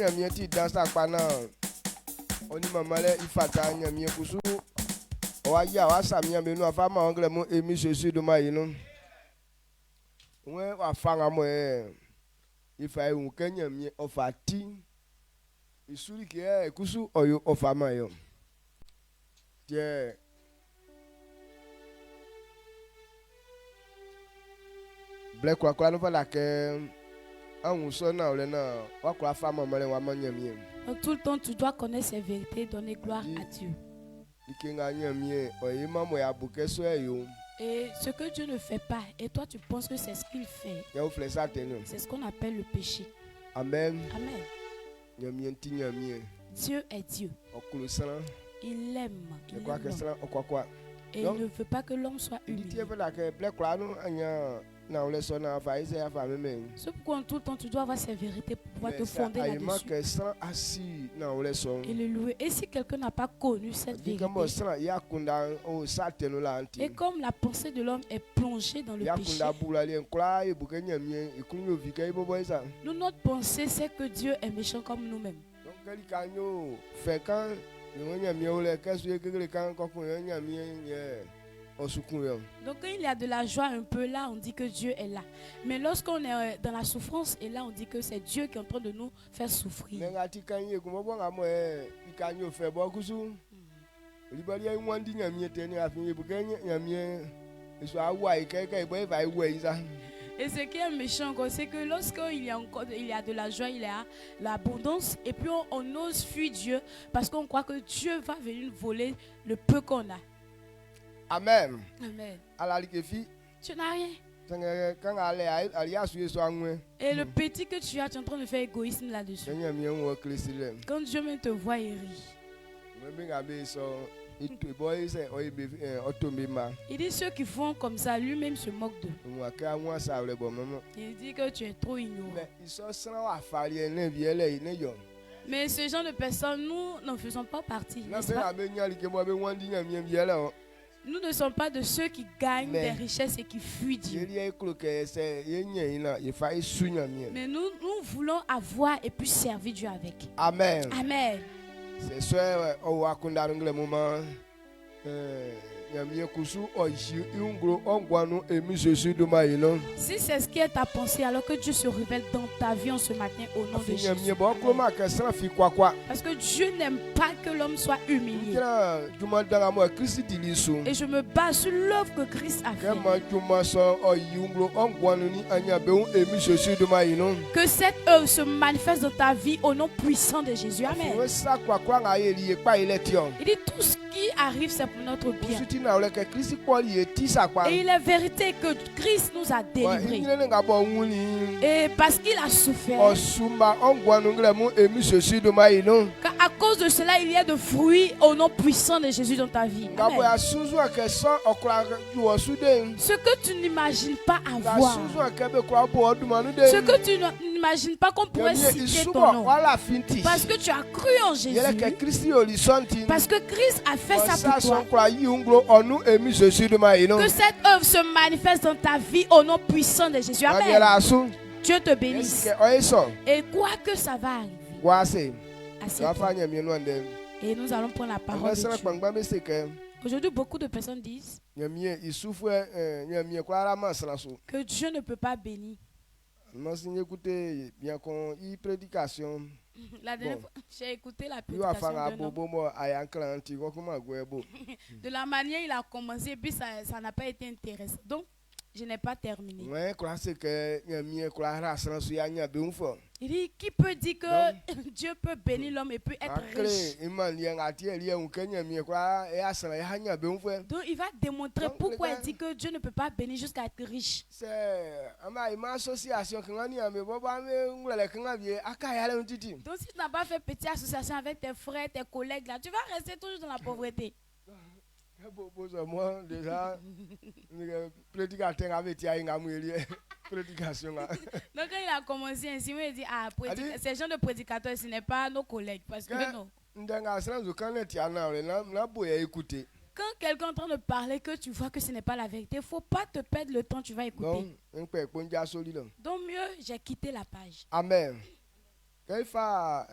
nyamie ti dans sa pana. Oni mama le ifata nyamie kusu. Owa ya wa samia me no afa ma ongle mo emi Jésus do ma yinu. We wa fanga mo ifa ehun kenyamie ofati. Isuri ke kusu oyo ofama yo. Je Black kwa no fala ke anwu so na ole na wa kwa fama mo le wa manyamie. Tout le temps, tu dois connaître ces vérités, donner gloire à Dieu. Et ce que Dieu ne fait pas, et toi tu penses que c'est ce qu'il fait, c'est ce qu'on appelle le péché. Amen. Amen. Dieu est Dieu. Il aime. Et il ne veut pas que l'homme soit humilié. C'est pourquoi tout le temps tu dois avoir ces vérités pour pouvoir te fonder là-dessus et le louer. Et si quelqu'un n'a pas connu cette vérité, et comme la pensée de l'homme est plongée dans le péché, nous, notre pensée c'est que Dieu est méchant comme nous-mêmes. Donc quand il y a de la joie un peu là, on dit que Dieu est là. Mais lorsqu'on est dans la souffrance, et là on dit que c'est Dieu qui est en train de nous faire souffrir. Et ce qui est méchant, c'est que lorsqu'il y a de la joie, il y a l'abondance, et puis on ose fuir Dieu parce qu'on croit que Dieu va venir voler le peu qu'on a. Amen. Amen. Tu n'as rien. Et le petit que tu as, tu es en train de faire égoïsme là-dessus. Quand Dieu même te voit, il rit. Il dit ceux qui font comme ça, lui-même se moque d'eux. Il dit que tu es trop ignorant. Mais ce genre de personnes, nous n'en faisons pas partie. Nous ne sommes pas de ceux qui gagnent des richesses et qui fuient Dieu. Mais nous voulons avoir et puis servir Dieu avec. Amen. Amen. C'est ça, si c'est ce qui est ta pensée, alors que Dieu se révèle dans ta vie en ce matin au nom de Jésus. Parce que Dieu n'aime pas que l'homme soit humilié. Et je me base sur l'œuvre que Christ a fait. Que cette œuvre se manifeste dans ta vie au nom puissant de Jésus. Amen. Il dit tout ce qui arrive, c'est pour notre bien. Et il est vérité que Christ nous a délivrés. Et parce qu'il a souffert, à cause de cela, il y a de fruits au nom puissant de Jésus dans ta vie. Amen. Ce que tu n'imagines pas avoir, ce que tu n'imagines pas qu'on pourrait citer ton nom, parce que tu as cru en Jésus, parce que Christ a fait ça pour toi, que cette œuvre se manifeste dans ta vie au nom puissant de Jésus. Amen. Dieu te bénisse. Et quoi que ça va arriver, et nous allons prendre la parole de Dieu. Aujourd'hui, beaucoup de personnes disent que Dieu ne peut pas bénir. La dernière fois, j'ai écouté la prédication de la manière il a commencé, et puis ça n'a pas été intéressant. Donc, je n'ai pas terminé. Il dit, qui peut dire que Dieu peut bénir l'homme et peut être riche? Donc, il va démontrer pourquoi il dit que Dieu ne peut pas bénir jusqu'à être riche. Donc, si tu n'as pas fait petite association avec tes frères, tes collègues, là, tu vas rester toujours dans la pauvreté. Moi, déjà, prédicateur avait été prédication. Donc, quand il a commencé ainsi, il dit, ces gens de prédicateurs, ce n'est pas nos collègues. Parce que non. Quand quelqu'un est en train de parler, que tu vois que ce n'est pas la vérité, il ne faut pas te perdre le temps, tu vas écouter. Donc, mieux, j'ai quitté la page. Amen. Kaifa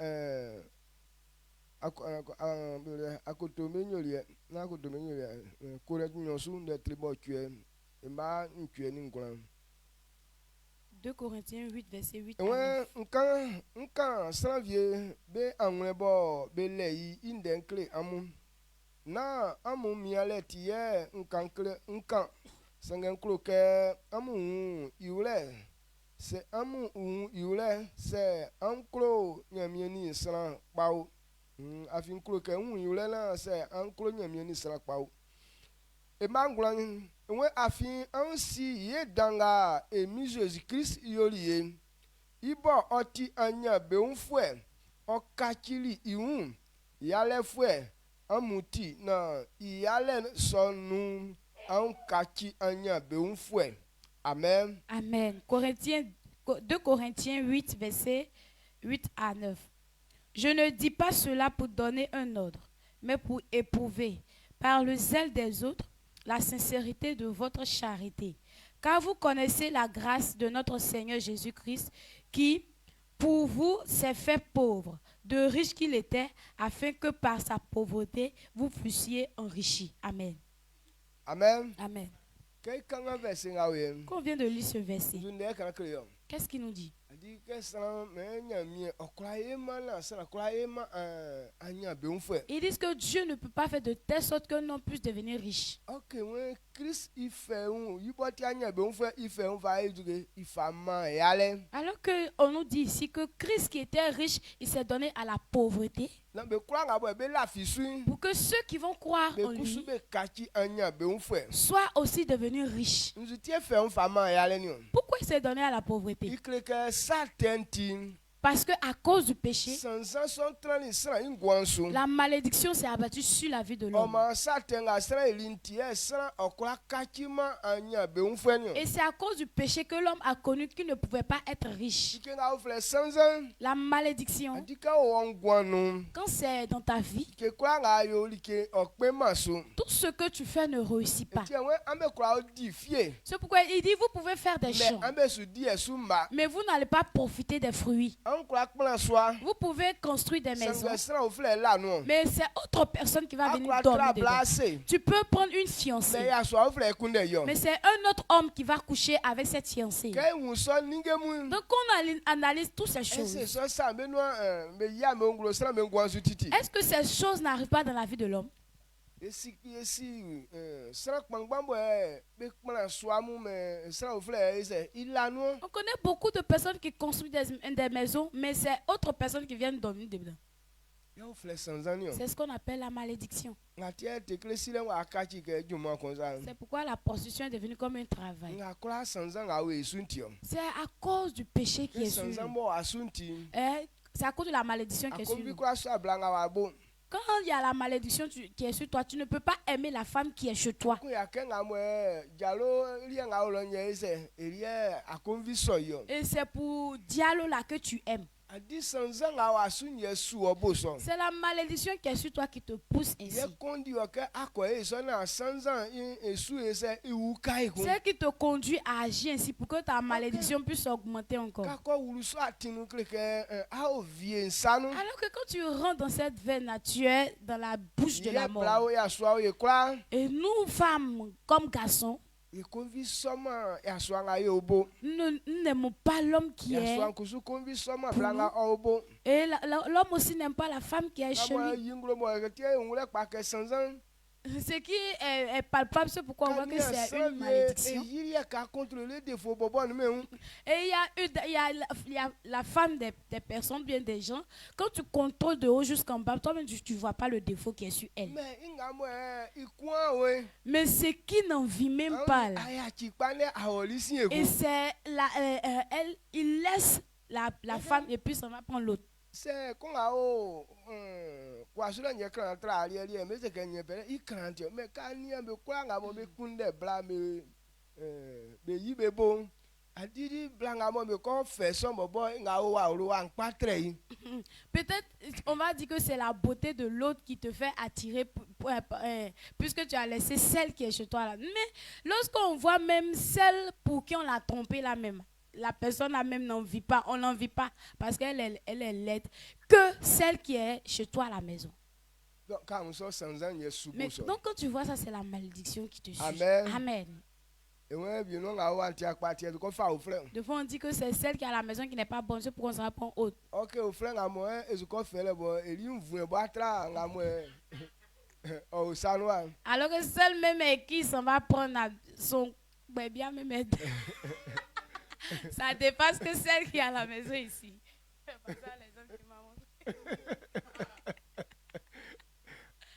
Deux Corinthiens 8, verset 8 à 9. Na amu miale tiye nkan sangen kroke amu iule se amu iule se ankro nyamieni sran pau afin kroke iule na se ankro nyamieni sran pau e manglan we afin ansi ye danga emi Jesus Christ yoliye ibo oti anya beunfue okachiri iun yale fue amuti na iyale sonu ankachi anya beunfue. Amen. Amen. 2 Corinthiens 8, verset 8 à 9. Je ne dis pas cela pour donner un ordre, mais pour éprouver, par le zèle des autres, la sincérité de votre charité. Car vous connaissez la grâce de notre Seigneur Jésus-Christ, qui, pour vous, s'est fait pauvre, de riche qu'il était, afin que par sa pauvreté, vous fussiez enrichis. Amen. Amen. Amen. Quand on vient de lire ce verset, qu'est-ce qu'il nous dit? Ils disent que Dieu ne peut pas faire de telle sorte que l'on puisse devenir riche. Alors qu'on nous dit ici que Christ qui était riche, il s'est donné à la pauvreté. Pour que ceux qui vont croire en lui soient aussi devenus riches. Pourquoi il s'est donné à la pauvreté? Parce que à cause du péché, la malédiction s'est abattue sur la vie de l'homme. Et c'est à cause du péché que l'homme a connu qu'il ne pouvait pas être riche. La malédiction, quand c'est dans ta vie, tout ce que tu fais ne réussit pas. C'est pourquoi il dit, vous pouvez faire des champs, mais vous n'allez pas profiter des fruits. Vous pouvez construire des maisons, mais c'est autre personne qui va venir dormir dedans. Tu peux prendre une fiancée, mais c'est un autre homme qui va coucher avec cette fiancée. Donc on analyse toutes ces choses. Est-ce que ces choses n'arrivent pas dans la vie de l'homme? On connaît beaucoup de personnes qui construisent des maisons, mais c'est autres personnes qui viennent dormir dedans. C'est ce qu'on appelle la malédiction. C'est pourquoi la prostitution est devenue comme un travail. C'est à cause du péché qui est sur lui. C'est à cause de la malédiction qui est sur lui. Quand il y a la malédiction qui est sur toi, tu ne peux pas aimer la femme qui est chez toi. Et c'est pour Diallo là que tu aimes. C'est la malédiction qui est sur toi qui te pousse ainsi. C'est qui te conduit à agir ainsi pour que ta malédiction puisse augmenter encore. Alors que quand tu rentres dans cette veine, tu es dans la bouche de la mort. Et nous, femmes comme garçons, nous n'aimons pas l'homme qui est pour nous. Et l'homme aussi n'aime pas la femme qui est chez lui. Ce qui est palpable, c'est pourquoi on voit que c'est une malédiction. Et il y a la femme des personnes, bien des gens. Quand tu contrôles de haut jusqu'en bas, toi-même tu ne vois pas le défaut qui est sur elle. Mais ce qui n'en vit même pas là. Et c'est il laisse la femme et puis ça va prendre l'autre. C'est qu'on peut-être on va dire que c'est la beauté de l'autre qui te fait attirer puisque tu as laissé celle qui est chez toi là. Mais lorsqu'on voit même celle pour qui on l'a trompée là même, la personne même n'en vit pas. On n'en vit pas parce qu'elle est laide que celle qui est chez toi à la maison. Mais donc quand tu vois ça, c'est la malédiction qui te suit. Amen. Amen. Des fois on dit que c'est celle qui est à la maison qui n'est pas bonne, c'est pourquoi on s'en prend autre. Alors que celle même qui s'en va prendre son bien même ça dépasse que celle qui est à la maison ici.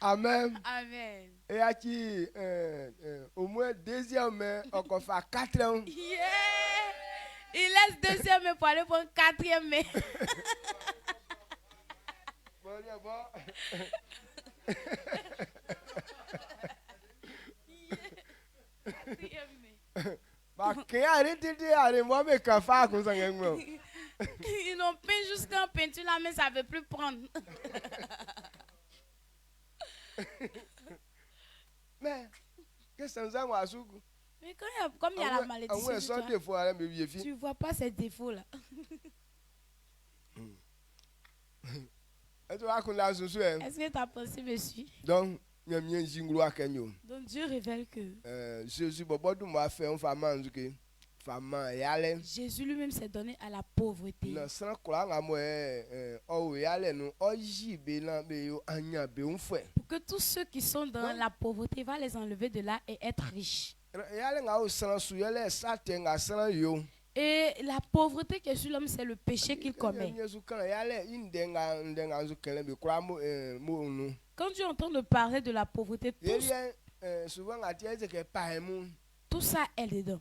Amen. Amen. Et à qui au moins deuxième encore fait 4 ans. Yeah. Il laisse deuxième mai pour aller pour quatrième mai. Ils n'ont peint jusqu'en peinture là, mais ça ne veut plus prendre. Mais qu'est-ce que ça va? Mais comme il y a la malédiction, tu ne vois pas ces défauts-là. Est-ce que ta pensée me suit? Donc Dieu révèle que Jésus lui-même s'est donné à la pauvreté. Pour que tous ceux qui sont dans la pauvreté va les enlever de là et être riches. Et la pauvreté qui est sur l'homme, c'est le péché qu'il commet. Quand tu entends de parler de la pauvreté, tout ça est dedans.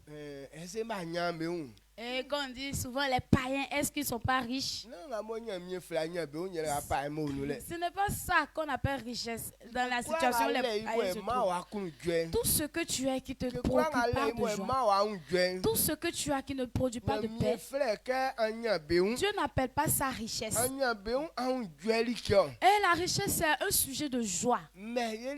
Et quand on dit souvent les païens, est-ce qu'ils ne sont pas riches? Ce n'est pas ça qu'on appelle richesse dans la situation les païens se trouvent. Tout ce que tu as qui te procure pas de joie, tout ce que tu as qui ne produit pas de paix, Dieu n'appelle pas ça richesse. Et la richesse c'est un sujet de joie. Mais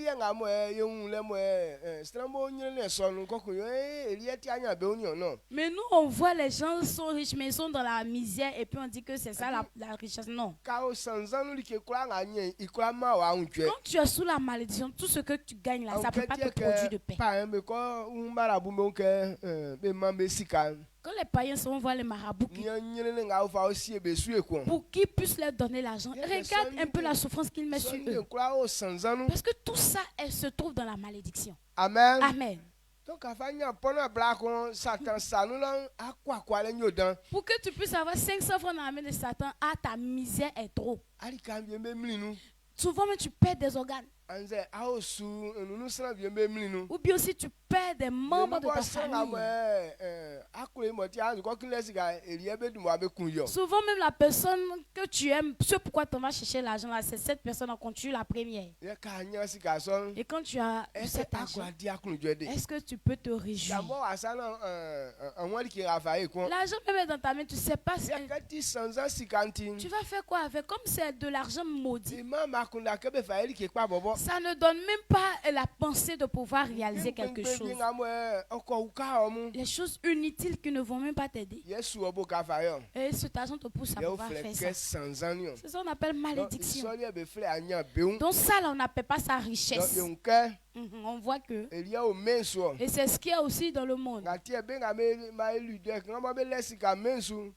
nous on voit les gens sont riches mais ils sont dans la misère et puis on dit que c'est ça la richesse. Non. Quand tu es sous la malédiction, tout ce que tu gagnes là, ça ne peut pas te produire de paix. Quand les païens vont voir les marabouts pour qu'ils puissent leur donner l'argent, regarde un peu la souffrance qu'ils mettent sur eux. Parce que tout ça, elle se trouve dans la malédiction. Amen. Amen. Pour que tu puisses avoir 500 francs dans la main de Satan, ta misère est trop. Souvent, mais tu perds des organes. Ou bien aussi tu perds des membres de ta famille. Souvent même la personne que tu aimes, ce pourquoi tu vas chercher l'argent là, c'est cette personne quand tu es la première. Et quand tu as cet argent, est-ce que tu peux te réjouir? L'argent même est dans ta main, tu ne sais pas si tu vas faire quoi avec. Comme c'est de l'argent maudit, ça ne donne même pas la pensée de pouvoir réaliser quelque chose. Les choses inutiles qui ne vont même pas t'aider. Et cet argent te pousse à pouvoir faire ça. C'est ça qu'on appelle malédiction. Donc ça là, on n'appelle pas ça richesse. On voit que. Et c'est ce qu'il y a aussi dans le monde.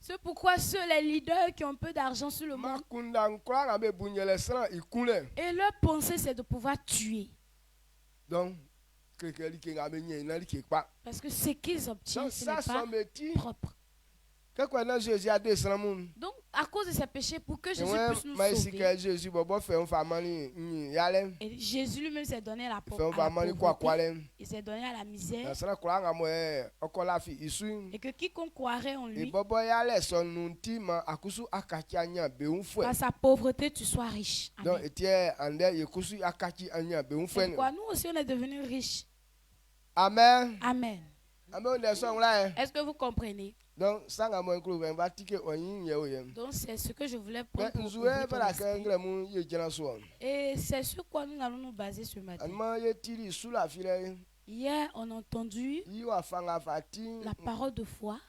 C'est pourquoi ceux les leaders qui ont peu d'argent sur le monde, et leur pensée c'est de pouvoir tuer. Donc, parce que ce qu'ils obtiennent, ce n'est pas propre. Donc, à cause de ces péchés, pour que Jésus puisse nous sauver, et Jésus lui-même s'est donné à la pauvreté, il s'est donné à la misère, et que quiconque croirait en lui, par sa pauvreté, tu sois riche. Amen. C'est pourquoi nous aussi, on est devenus riches. Amen. Amen. Est-ce que vous comprenez? Donc, c'est ce que je voulais prendre pour vous. Et c'est sur quoi nous allons nous baser ce matin. Hier, on a entendu la parole de foi.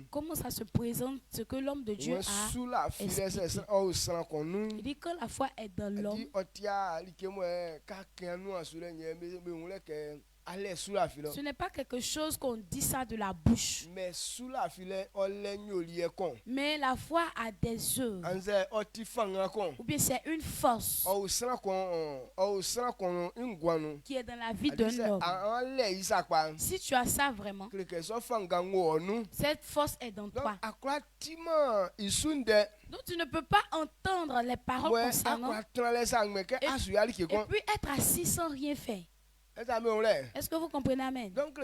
Comment ça se présente ce que l'homme de Dieu a expliqué. Il dit que la foi est dans l'homme. Ce n'est pas quelque chose qu'on dit ça de la bouche. Mais la foi a des œuvres. Ou bien c'est une force qui est dans la vie d'un homme. Si tu as ça vraiment, cette force est dans toi. Donc tu ne peux pas entendre les paroles concernant et puis être assis sans rien faire. Est-ce que vous comprenez? Amen. Donc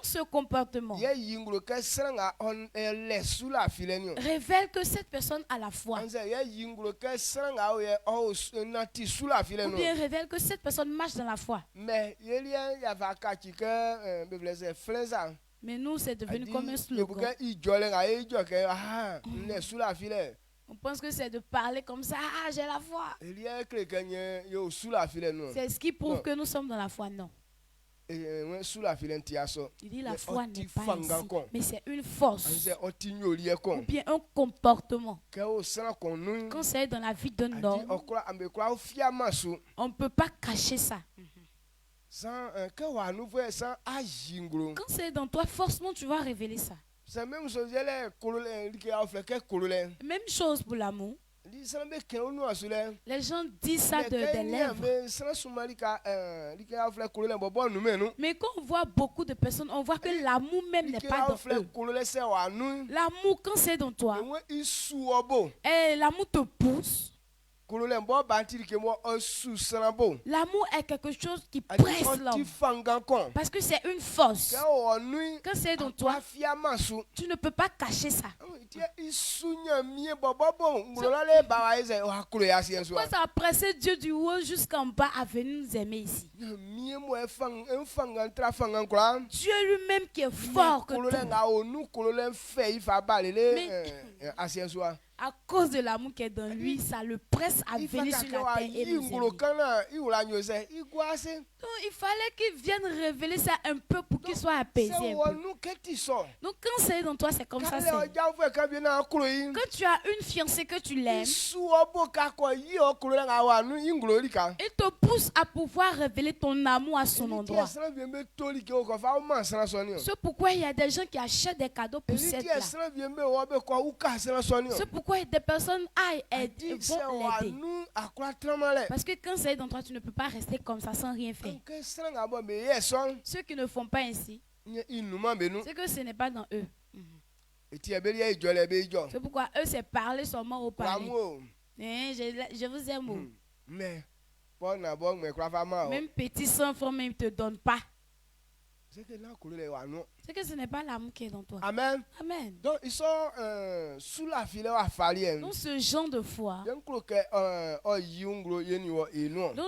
ce comportement révèle que cette personne a la foi. Ou bien révèle que cette personne marche dans la foi. Mais nous, c'est devenu comme un slogan. On pense que c'est de parler comme ça. Ah, j'ai la foi. C'est ce qui prouve que nous sommes dans la foi. Non. Il dit la foi n'est pas ici, mais c'est une force ou bien un comportement. Quand c'est dans la vie d'un homme, on ne peut pas cacher ça. Quand c'est dans toi, forcément tu vas révéler ça. C'est même chose pour l'amour. Les gens disent ça de des lèvres. Mais quand on voit beaucoup de personnes, on voit que l'amour même n'est pas dans eux. L'amour, quand c'est dans toi, et l'amour te pousse. L'amour est quelque chose qui presse l'homme. Parce que c'est une force. Quand c'est dans toi, tu ne peux pas cacher ça. Pourquoi ça a pressé Dieu du haut jusqu'en bas à venir nous aimer ici? Dieu lui-même qui est fort que tout. Mais à cause de l'amour qui est dans lui, ça le presse à venir sur la terre et nous aimer. Donc, il fallait qu'il vienne révéler ça un peu pour qu'il soit apaisé un peu. Donc quand c'est dans toi, c'est comme ça. Quand tu as une fiancée que tu l'aimes, il te pousse à pouvoir révéler ton amour à son endroit. C'est pourquoi il y a des gens qui achètent des cadeaux pour cette là. C'est pourquoi des personnes aillent et vont l'aider. Parce que quand c'est dans toi, tu ne peux pas rester comme ça sans rien faire. Ceux qui ne font pas ainsi, c'est que ce n'est pas dans eux. C'est pourquoi eux, c'est parler seulement au parler. Je vous aime. Même petit sans forme, même ne te donne pas. C'est que ce n'est pas l'amour qui est dans toi. Amen. Amen. Donc ils sont sous la filet à faire. Donc ce genre de foi. Donc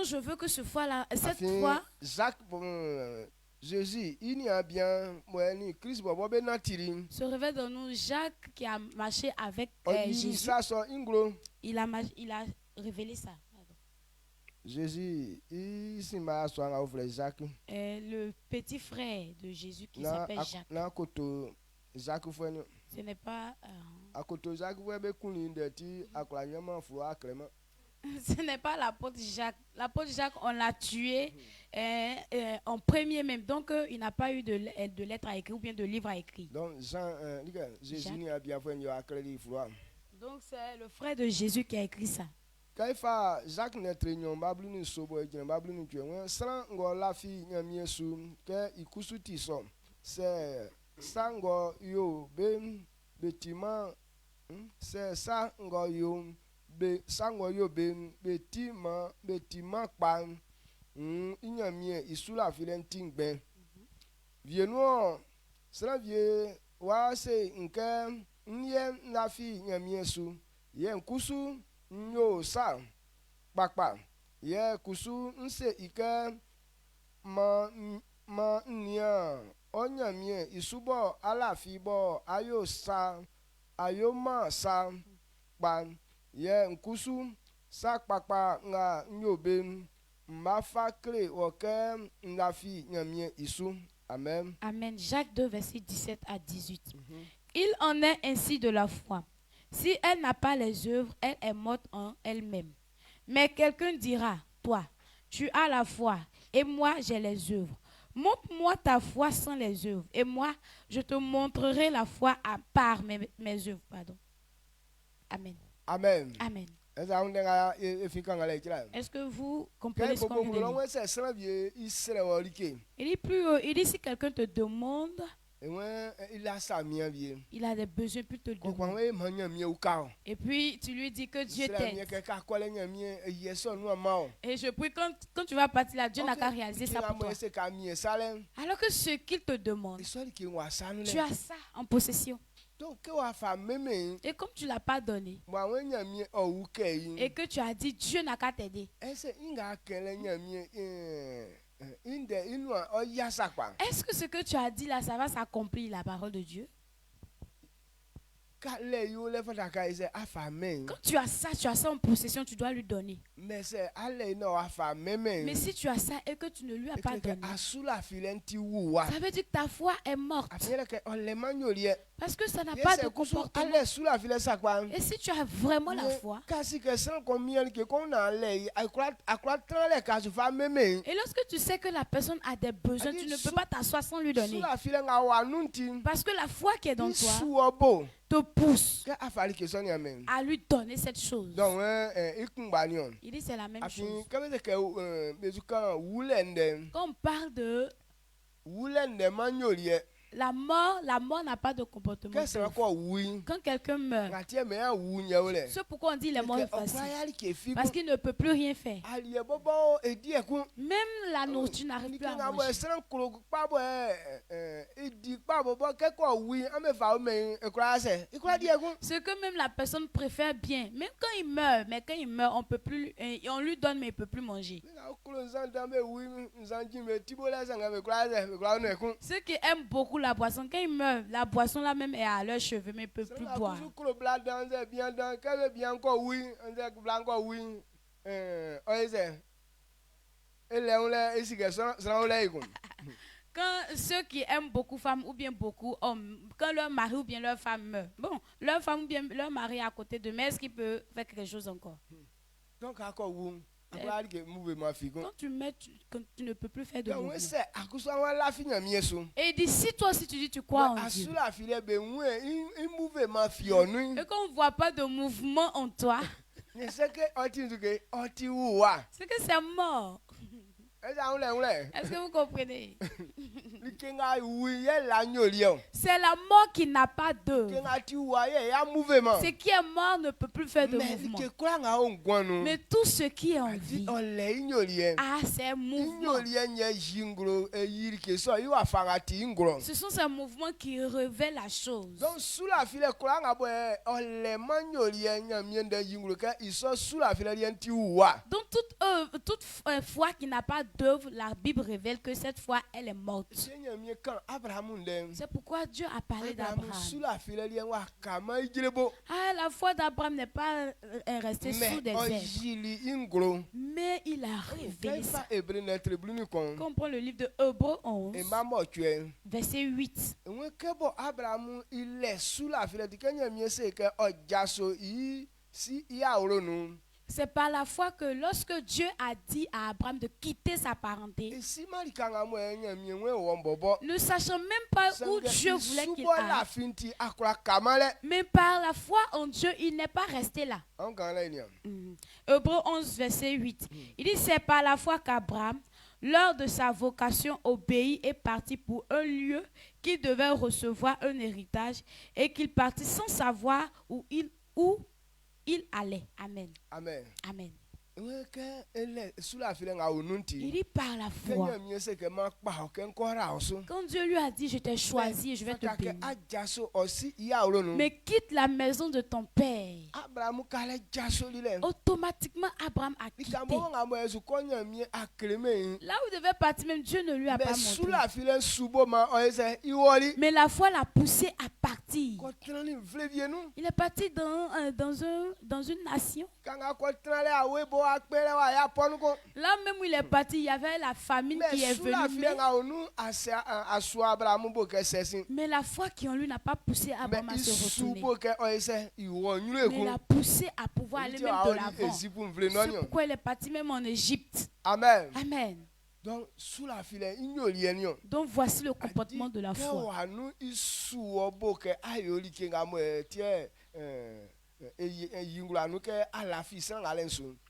je veux que cette fois Jacques Jésus, il y a bien se révèle dans nous. Jacques qui a marché avec Jésus. Il a révélé ça. Jésus, le petit frère de Jésus qui s'appelle Jacques. Ce n'est pas. Ce n'est pas l'apôtre Jacques. L'apôtre Jacques, on l'a tué en premier même. Donc, il n'a pas eu de lettre à écrire ou bien de livre à écrire. Donc, donc c'est le frère de Jésus qui a écrit ça. Jacques c'est sango yo ben bâtiment c'est sango yo be sango yo ben bâtiment pan inyamie isula filenting ben vienno sera vie wa se nke nye na fi nyamie su ye nkusu nyo sa kpakpa ye kusu nse ike ma nia onyamie isubo alafibo ayo sa ayo ma sa kpan ye nkusu sa kpakpa nga nyobe mbafa kle oke ngafi nyamie isu Amen. Amen. Jacques 2, verset 17 à 18. Il en est ainsi de la foi. Si elle n'a pas les œuvres, elle est morte en elle-même. Mais quelqu'un dira, toi, tu as la foi, et moi j'ai les œuvres. Montre-moi ta foi sans les œuvres, et moi je te montrerai la foi à part mes œuvres. Pardon. Amen. Amen. Amen. Est-ce que vous comprenez ce qu'on vient de dire? Il dit si quelqu'un te demande, il a des besoins, puis te le demande. Et puis tu lui dis que Dieu t'aide. Et je prie quand tu vas partir là, Dieu n'a qu'à réaliser ça pour toi. Alors que ce qu'il te demande, tu as ça en possession. Et comme tu ne l'as pas donné, et que tu as dit Dieu n'a qu'à t'aider, est-ce que ce que tu as dit là, ça va s'accomplir, la parole de Dieu? Quand tu as ça en possession, tu dois lui donner. Mais si tu as ça et que tu ne lui as pas donné, ça veut dire que ta foi est morte. Parce que ça n'a pas de comportement. Et si tu as vraiment la foi, et lorsque tu sais que la personne a des besoins, tu ne peux pas t'asseoir sans lui donner. Parce que la foi qui est dans toi te pousse à lui donner cette chose. Il dit c'est la même chose. Quand on parle de la mort n'a pas de comportement. Quand quelqu'un meurt, c'est pourquoi on dit les morts facile. Parce qu'il ne peut plus rien faire. Même la nourriture n'arrive plus à manger. Ce que même la personne préfère bien, même quand il meurt, on peut plus, on lui donne mais il ne peut plus manger. Ceux qui aiment beaucoup la boisson, quand ils meurent, la boisson là même est à leurs cheveux, mais ils ne peuvent plus boire. Quand ceux qui aiment beaucoup femmes ou bien beaucoup hommes, quand leur mari ou bien leur femme meurt, bon, leur femme ou bien leur mari est à côté de, mais est-ce qu'il peut faire quelque chose encore? Quand tu mets, tu ne peux plus faire de mouvement. Et d'ici toi aussi tu dis tu crois en Dieu. Et quand on ne voit pas de mouvement en toi, c'est que c'est mort. Est-ce que vous comprenez? C'est la mort qui n'a pas d'œuvre. Ce qui est mort ne peut plus faire de mouvement. Mais tout ce qui est en vie a ses mouvements. Ce sont ces mouvements qui révèlent la chose. Donc toute foi qui n'a pas d'œuvre, la Bible révèle que cette foi, elle est morte. C'est pourquoi Dieu a parlé d'Abraham. La foi d'Abraham n'est pas restée sous des ailes. Mais il a révélé ça. Quand on prend le livre de Hébreux 11, verset 8. C'est par la foi que lorsque Dieu a dit à Abraham de quitter sa parenté, ne sachant même pas où Dieu voulait qu'il aille, mais par la foi en Dieu, il n'est pas resté là. Hébreux 11, verset 8. Il dit, c'est par la foi qu'Abraham, lors de sa vocation, obéit et partit pour un lieu qu'il devait recevoir un héritage et qu'il partit sans savoir où il allait. Amen. Amen. Amen. Il dit par la foi. Quand Dieu lui a dit, je t'ai choisi et je vais te bénir. Mais quitte la maison de ton père. Automatiquement, Abraham a quitté. Là où il devait partir, même Dieu ne lui a pas montré. Mais la foi l'a poussé à partir. Il est parti dans une nation. Là même où il est parti, il y avait la famine qui est venue. Mais la foi qui en lui n'a pas poussé Abraham à se retourner. Mais il a poussé à pouvoir aller même de l'avant. C'est pourquoi il est parti même en Égypte. Amen. Amen. Donc voici le comportement de la foi.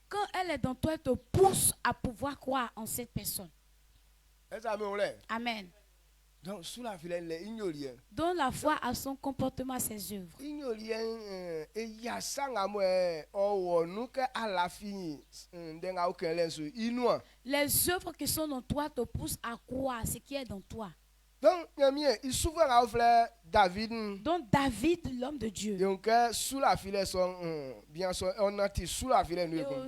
Quand elle est dans toi, elle te pousse à pouvoir croire en cette personne. Amen. Donc la foi a son comportement, ses œuvres. Les œuvres qui sont dans toi te poussent à croire ce qui est dans toi. Donc David, l'homme de Dieu.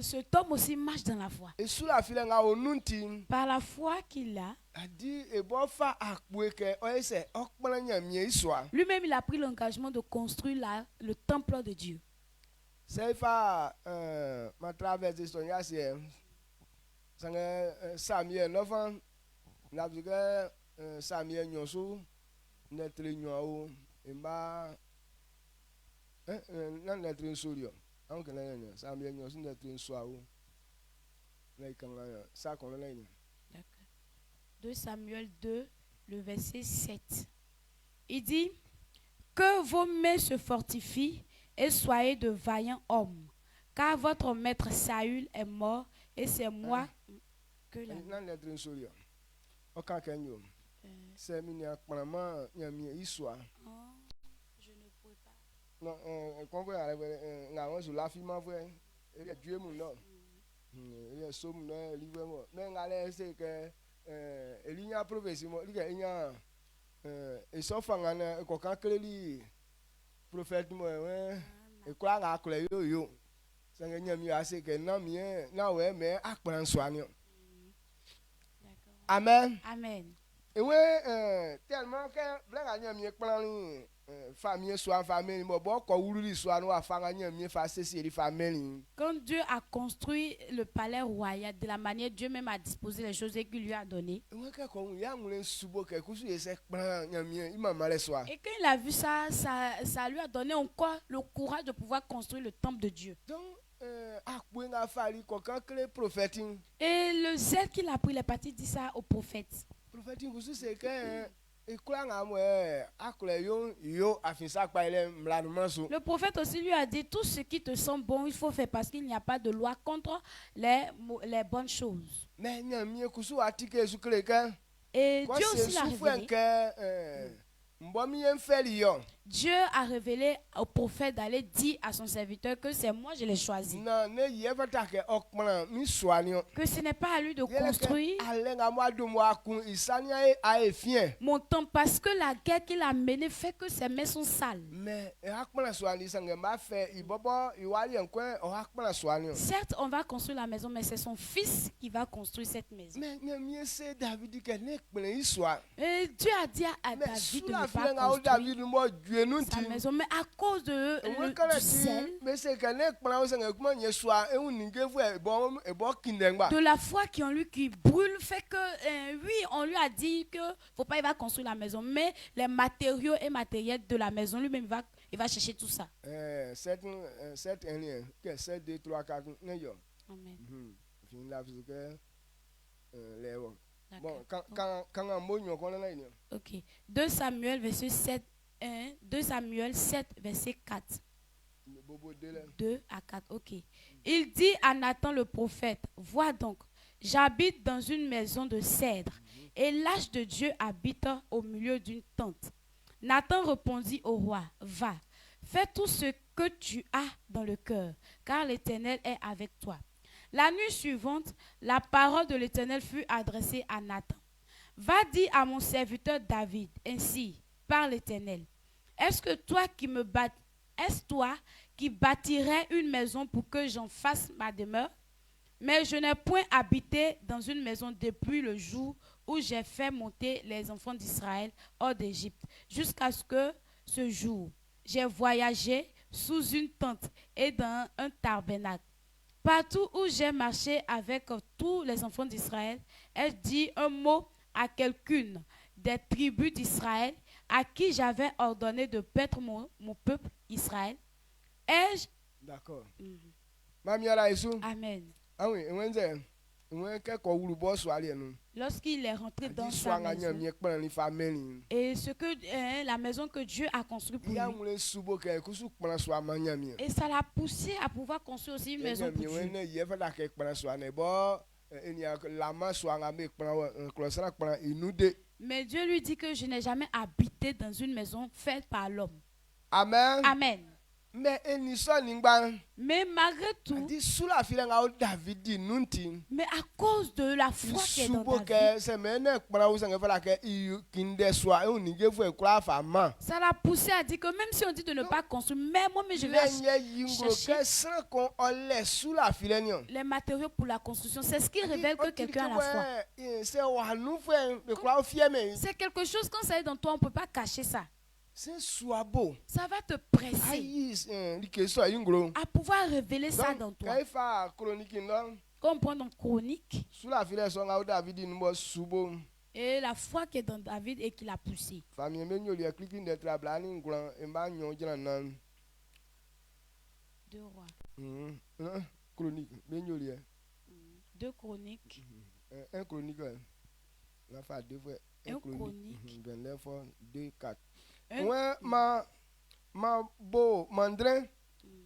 Cet homme aussi marche dans la foi. Par la foi qu'il a, lui-même il a pris l'engagement de construire le temple de Dieu. Samuel nyoso netre nyoao emba nan netre nsorio on kena nya Samuel nyoso netre nsoao na ikanga sa kon na nya. D'accord. 2 Samuel 2 le verset 7. Il dit que vos mains se fortifient et soyez de vaillants hommes, car votre maître Saül est mort et c'est moi que la nan netre nsorio aucun kenyo. C'est minia kpanama nyami iswa. Je ne peux pas. Non, quand vous arrivez, on a la fille m'envoie. Il y a Dieu mon nom. Il y a somme non livre moi. Mais on a c'est que il y a prophétie moi. Il y a et sauf en quand que prophète moi et quoi on a collé yo. Ça nyami assez que non mien na ouais mais akpan soigner. Amen. Amen. Et oui, tellement que quand Dieu a construit le palais royal de la manière Dieu même a disposé les choses et qu'il lui a donné. Et quand il a vu ça, ça lui a donné encore le courage de pouvoir construire le temple de Dieu. Et le zèle qu'il a pris, il est parti dire ça au prophète. Le prophète aussi lui a dit tout ce qui te semble bon, il faut faire parce qu'il n'y a pas de loi contre les bonnes choses. Et Dieu aussi l'a révélé. Dieu a révélé au prophète d'aller dire à son serviteur que c'est moi je l'ai choisi. Que ce n'est pas à lui de construire mon temple parce que la guerre qu'il a menée fait que ses mains sont sales. Certes, on va construire la maison, mais c'est son fils qui va construire cette maison. Et Dieu a dit à David de ne pas construire sa maison, mais à cause de du sel, de la foi qui en lui qui brûle, fait que oui, on lui a dit que faut pas il va construire la maison, mais les matériaux et matériels de la maison, lui-même il va chercher tout ça. 7, 7, 2, 3, 4, Amen. Bon, quand ok. 2 Samuel verset 7, 2 Samuel 7 verset 4. 2 à 4, ok. Il dit à Nathan le prophète, vois donc, j'habite dans une maison de cèdre et l'ange de Dieu habite au milieu d'une tente. Nathan répondit au roi, va, fais tout ce que tu as dans le cœur, car l'Éternel est avec toi. La nuit suivante, la parole de l'Éternel fut adressée à Nathan. Va dire à mon serviteur David, ainsi, par l'Éternel, est-ce toi qui bâtirais une maison pour que j'en fasse ma demeure? Mais je n'ai point habité dans une maison depuis le jour où j'ai fait monter les enfants d'Israël hors d'Égypte, jusqu'à ce jour. J'ai voyagé sous une tente et dans un tabernacle. Partout où j'ai marché avec tous les enfants d'Israël, ai-je dit un mot à quelqu'une des tribus d'Israël à qui j'avais ordonné de paître mon peuple Israël? Ai-je... D'accord. Amen. Ah oui, lorsqu'il est rentré dans sa maison, et ce que la maison que Dieu a construite pour lui, et ça l'a poussé à pouvoir construire aussi une maison pour Dieu. Mais Dieu lui dit que je n'ai jamais habité dans une maison faite par l'homme. Amen. Amen. Mais malgré tout, mais à cause de la foi qui est dans David, ça l'a poussé à dire que même si on dit de ne pas construire, mais moi je vais chercher les matériaux pour la construction. C'est ce qui révèle que quelqu'un a la foi. C'est quelque chose, quand ça est dans toi, on ne peut pas cacher ça. Ça va te presser à pouvoir révéler ça dans toi. Comme on prend dans Chronique, et la foi qui est dans David et qui l'a poussé. Deux rois. Deux Chroniques. Un Chronique. Un Chronique. 2, 4. Ouais, ma beau mandrin,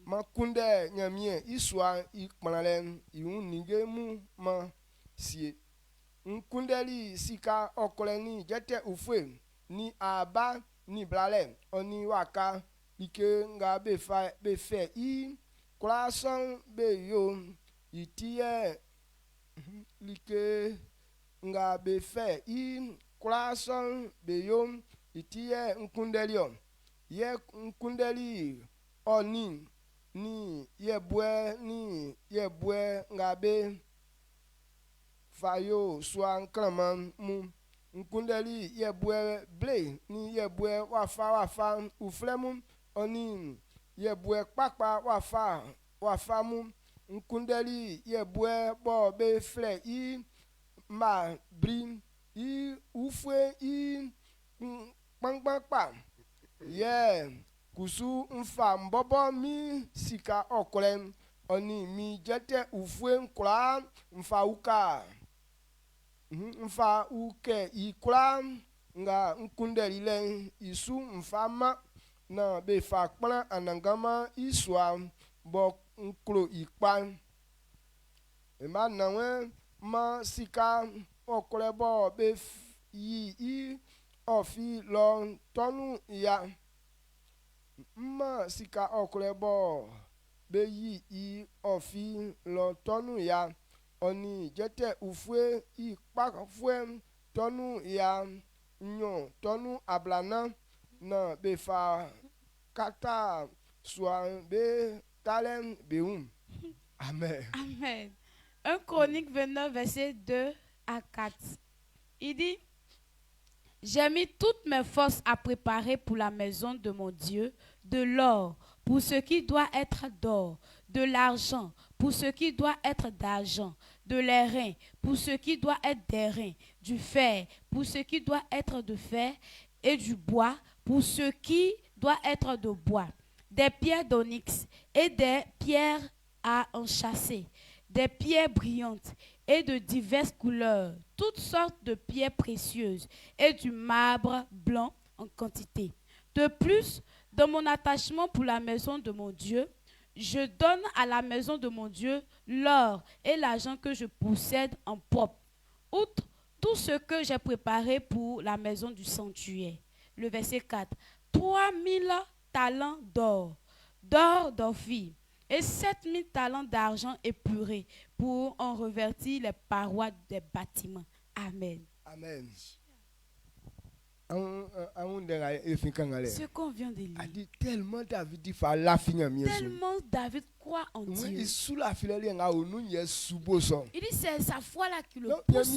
ma kunde nyamie, iswa ikmanalen, nigemu ma si. Nkundeli sika okoleni jete ufwe, ni aba ni blale, oni waka, ike nga befe I, klason beyo, itie, like nga befe I, klason beyo, itie nkundelio ye nkundeli oni ni yebwe ngabe fayo swa nkrama mu nkundeli yebwe ble ni yebwe wafa uflemu oni yebwe kpakpa wafa mu nkundeli yebwe bo be fle I ma bri I ufwe I kpankpankpa yeah kusu mfa mbobo mi sika okole oni mi jete ufwe nkula mfa uke ikula nga nkundeli le isu mfa ma na be fa kpana anangama iswa bo nklo ikpa ema nawe ma sika okole bo be yi ofi lo tonu ya ma sika okrebo be yi ofi lo tonu ya oni jete ufwe ipakfwe tonu ya nyo tonu ablana na be fa kata swa be talen beum. Amen. Amen. 1 Chronique 29 verset 2 à 4. Il dit: j'ai mis toutes mes forces à préparer pour la maison de mon Dieu, de l'or, pour ce qui doit être d'or, de l'argent, pour ce qui doit être d'argent, de l'airain, pour ce qui doit être d'airain, du fer, pour ce qui doit être de fer, et du bois, pour ce qui doit être de bois, des pierres d'onyx et des pierres à enchâsser, des pierres brillantes et de diverses couleurs, toutes sortes de pierres précieuses et du marbre blanc en quantité. De plus, dans mon attachement pour la maison de mon Dieu, je donne à la maison de mon Dieu l'or et l'argent que je possède en propre, outre tout ce que j'ai préparé pour la maison du sanctuaire. Le verset 4. 3000 talents d'or d'Ophir, et 7000 talents d'argent épuré pour en revêtir les parois des bâtiments. Amen. Amen. Ce qu'on vient de lire. Tellement David croit en Dieu. Il dit c'est sa foi là qui le pousse.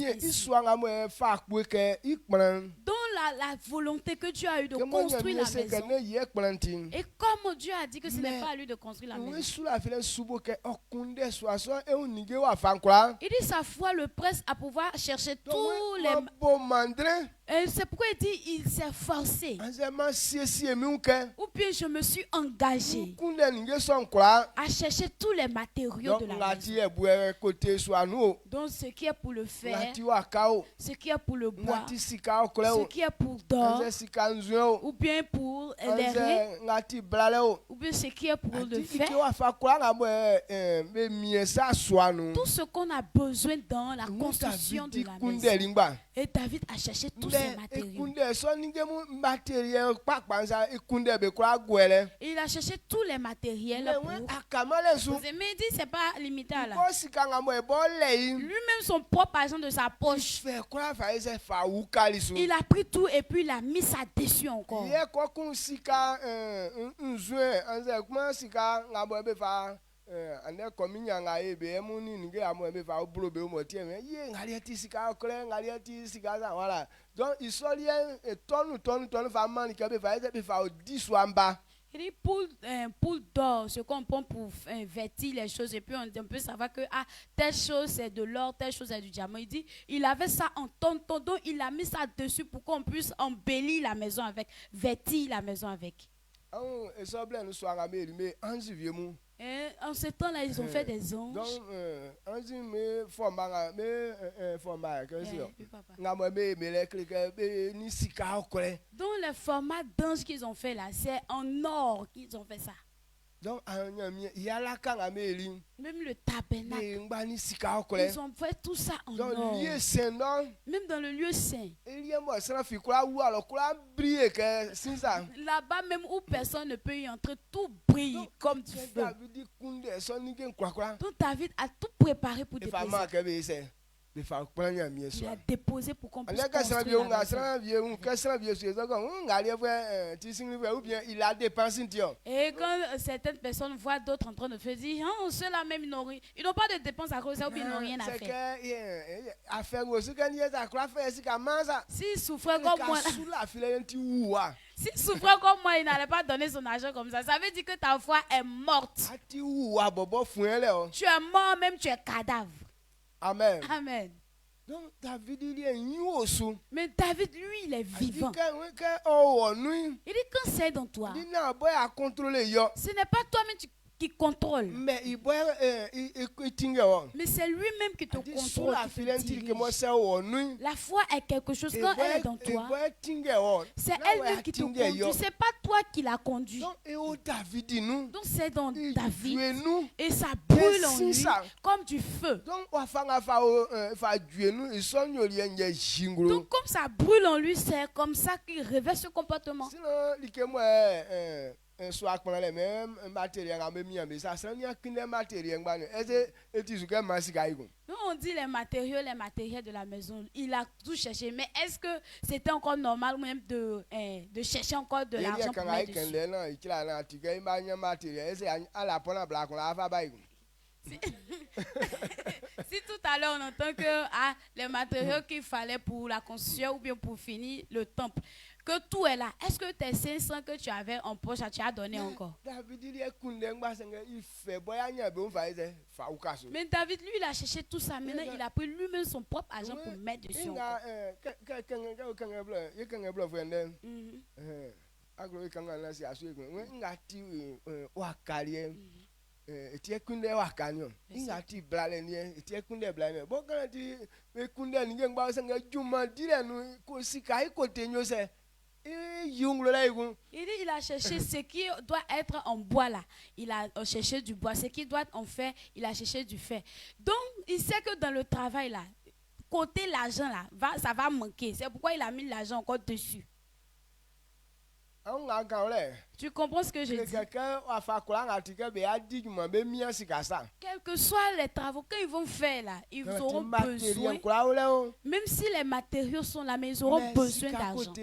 Dont la volonté que Dieu a eu de construire la maison. Et comme Dieu a dit que ce n'est pas à lui de construire la maison. Il dit sa foi le presse à pouvoir chercher tous les... Et c'est pourquoi il dit il s'est forcé. Ou bien je me suis engagé à chercher tous les matériaux de la maison. Donc ce qui est pour le fer, ce qui est pour le bois, ce qui est pour d'or, ou bien pour les reins, ou bien ce qui est pour le fer. Tout ce qu'on a besoin dans la construction de la maison. Et David a cherché tous ces matériaux. Il a cherché tous les matériels pour... Mais il dit c'est pas limité à là. Lui-même son propre argent de sa poche. Il a pris tout et puis il a mis ça dessus encore. Donc il faut Il dit poule d'or, ce qu'on prend pour vêtir les choses, et puis on peut savoir que telle chose c'est de l'or, telle chose c'est du diamant. Il dit il avait ça en tonne, donc il a mis ça dessus pour qu'on puisse embellir la maison avec, vêtir la maison avec. Et en ce temps-là, ils ont fait des anges. Donc, le format d'ange qu'ils ont fait là, c'est en or qu'ils ont fait ça. Donc, même le tabernacle, ils ont fait tout ça en or. Même dans le lieu saint. Là-bas même où personne ne peut y entrer, tout brille comme du feu. Donc David a tout préparé pour déposer. Il a déposé pour qu'on puisse construire la maison. Et quand certaines personnes voient d'autres en train de faire dire, ceux-là même ils n'ont pas de dépenses à cause de ça, ou bien ils n'ont rien à faire. S'ils souffraient comme moi, il n'allait pas donner son argent comme ça. Ça veut dire que ta foi est morte. Tu es mort, même tu es cadavre. Amen. Amen. Donc David il est nyoso. Mais David lui il est vivant. Il dit quand c'est dans toi. Ce n'est pas toi-même qui contrôle. Mais c'est lui-même qui te contrôle. La foi est quelque chose quand elle est dans toi. C'est elle-même qui te conduit. C'est pas toi qui la conduis. Donc c'est dans David. Et ça brûle en lui comme du feu. Donc comme ça brûle en lui, c'est comme ça qu'il révèle ce comportement. Nous on dit les matériaux de la maison. Il a tout cherché. Mais est-ce que c'était encore normal même de chercher encore de l'argent pour mettre dessus? Si tout à l'heure on entend que les matériaux qu'il fallait pour la construction ou bien pour finir le temple, que tout est là, est-ce que tes 500 que tu avais en poche, tu as donné encore? Mais David, lui, il a cherché tout ça. Maintenant, il a pris lui-même son propre argent pour mettre dessus encore. Il a cherché ce qui doit être en bois là. Il a cherché du bois. Ce qui doit en fer, il a cherché du fer. Donc, il sait que dans le travail là, côté l'argent là, ça va manquer. C'est pourquoi il a mis l'argent encore dessus. Tu comprends ce que je dis? Quels que soient les travaux qu'ils vont faire là, ils auront besoin, même si les matériaux sont là, mais ils auront besoin d'argent.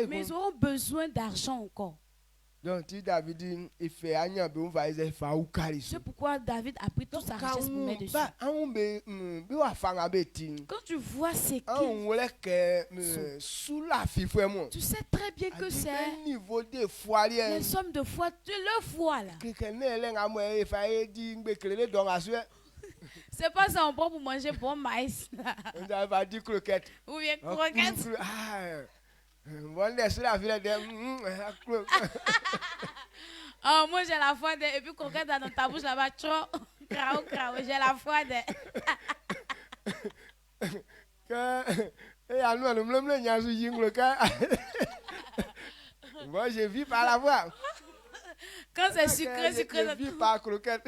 Mais ils auront besoin d'argent encore. Donc David il fait agna be on va il fa ukari. C'est pourquoi David a pris toute sa richesse pour mettre dessus. Quand tu vois c'est qui, tu sais très bien que c'est les sommes de foi, le foie là. C'est pas ça, on prend pour manger bon maïs. On va dire croquette. Ou bien croquette. Oh, moi j'ai la foi et puis croquette dans ta bouche là-bas, crao, j'ai la foi Moi je vis par la voix. Quand c'est sucré, je vis par croquette.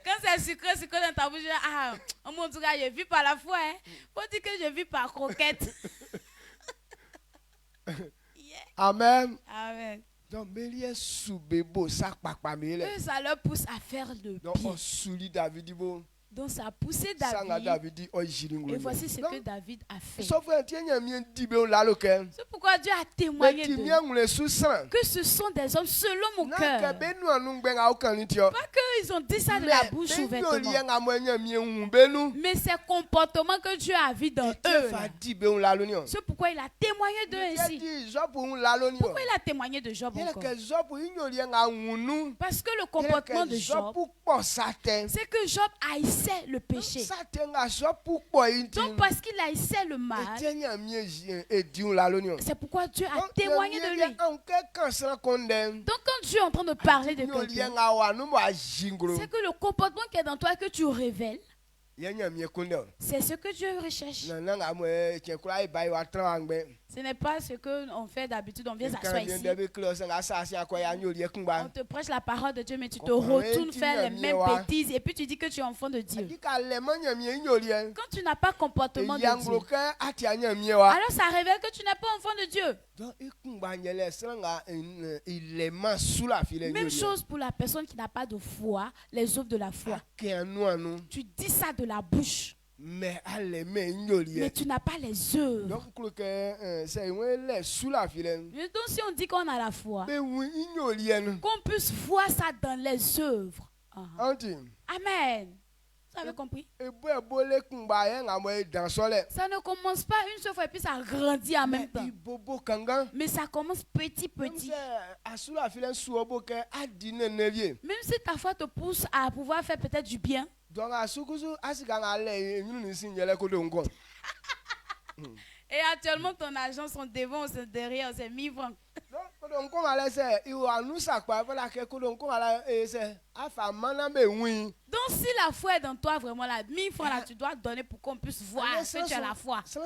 Quand c'est sucré dans ta bouche, ah, mon Dieu, je vis par la foi. Hein. Faut dire que je vis par croquette. Yeah. Amen. Amen. Donc, ça leur pousse à faire le bien. Donc ça a poussé David. Et voici ce que David a fait. C'est pourquoi Dieu a témoigné que ce sont des hommes selon mon cœur. Pas qu'ils ont dit ça de la bouche ouvertement. Mais c'est comportement que Dieu a vu dans eux. C'est pourquoi il a témoigné d'eux ainsi. Pourquoi il a témoigné de Job encore? Parce que le comportement de Job, c'est que Job haïssait le péché. Donc parce qu'il haïssait le mal, c'est pourquoi Dieu a témoigné de lui. Donc quand Dieu est en train de parler de quelqu'un, c'est que le comportement qui est dans toi que tu révèles, c'est ce que Dieu recherche. Ce n'est pas ce qu'on fait d'habitude, on vient s'asseoir ici. On te prêche la parole de Dieu, mais tu te retournes faire les mêmes bêtises et puis tu dis que tu es enfant de Dieu. Quand tu n'as pas comportement de Dieu, alors ça révèle que tu n'es pas enfant de Dieu. Même chose pour la personne qui n'a pas de foi, les œuvres de la foi. Tu dis ça de la bouche. Mais tu n'as pas les œuvres. Donc si on dit qu'on a la foi, qu'on puisse voir ça dans les œuvres. Amen. Vous avez compris? Ça ne commence pas une seule fois et puis ça grandit en même temps. Mais ça commence petit. Même si ta foi te pousse à pouvoir faire peut-être du bien. Et actuellement, ton argent sont devant, c'est derrière, c'est 1000 francs. Donc si la foi est dans toi, vraiment, là, 1000 francs, là, tu dois donner pour qu'on puisse voir que tu as la foi. C'est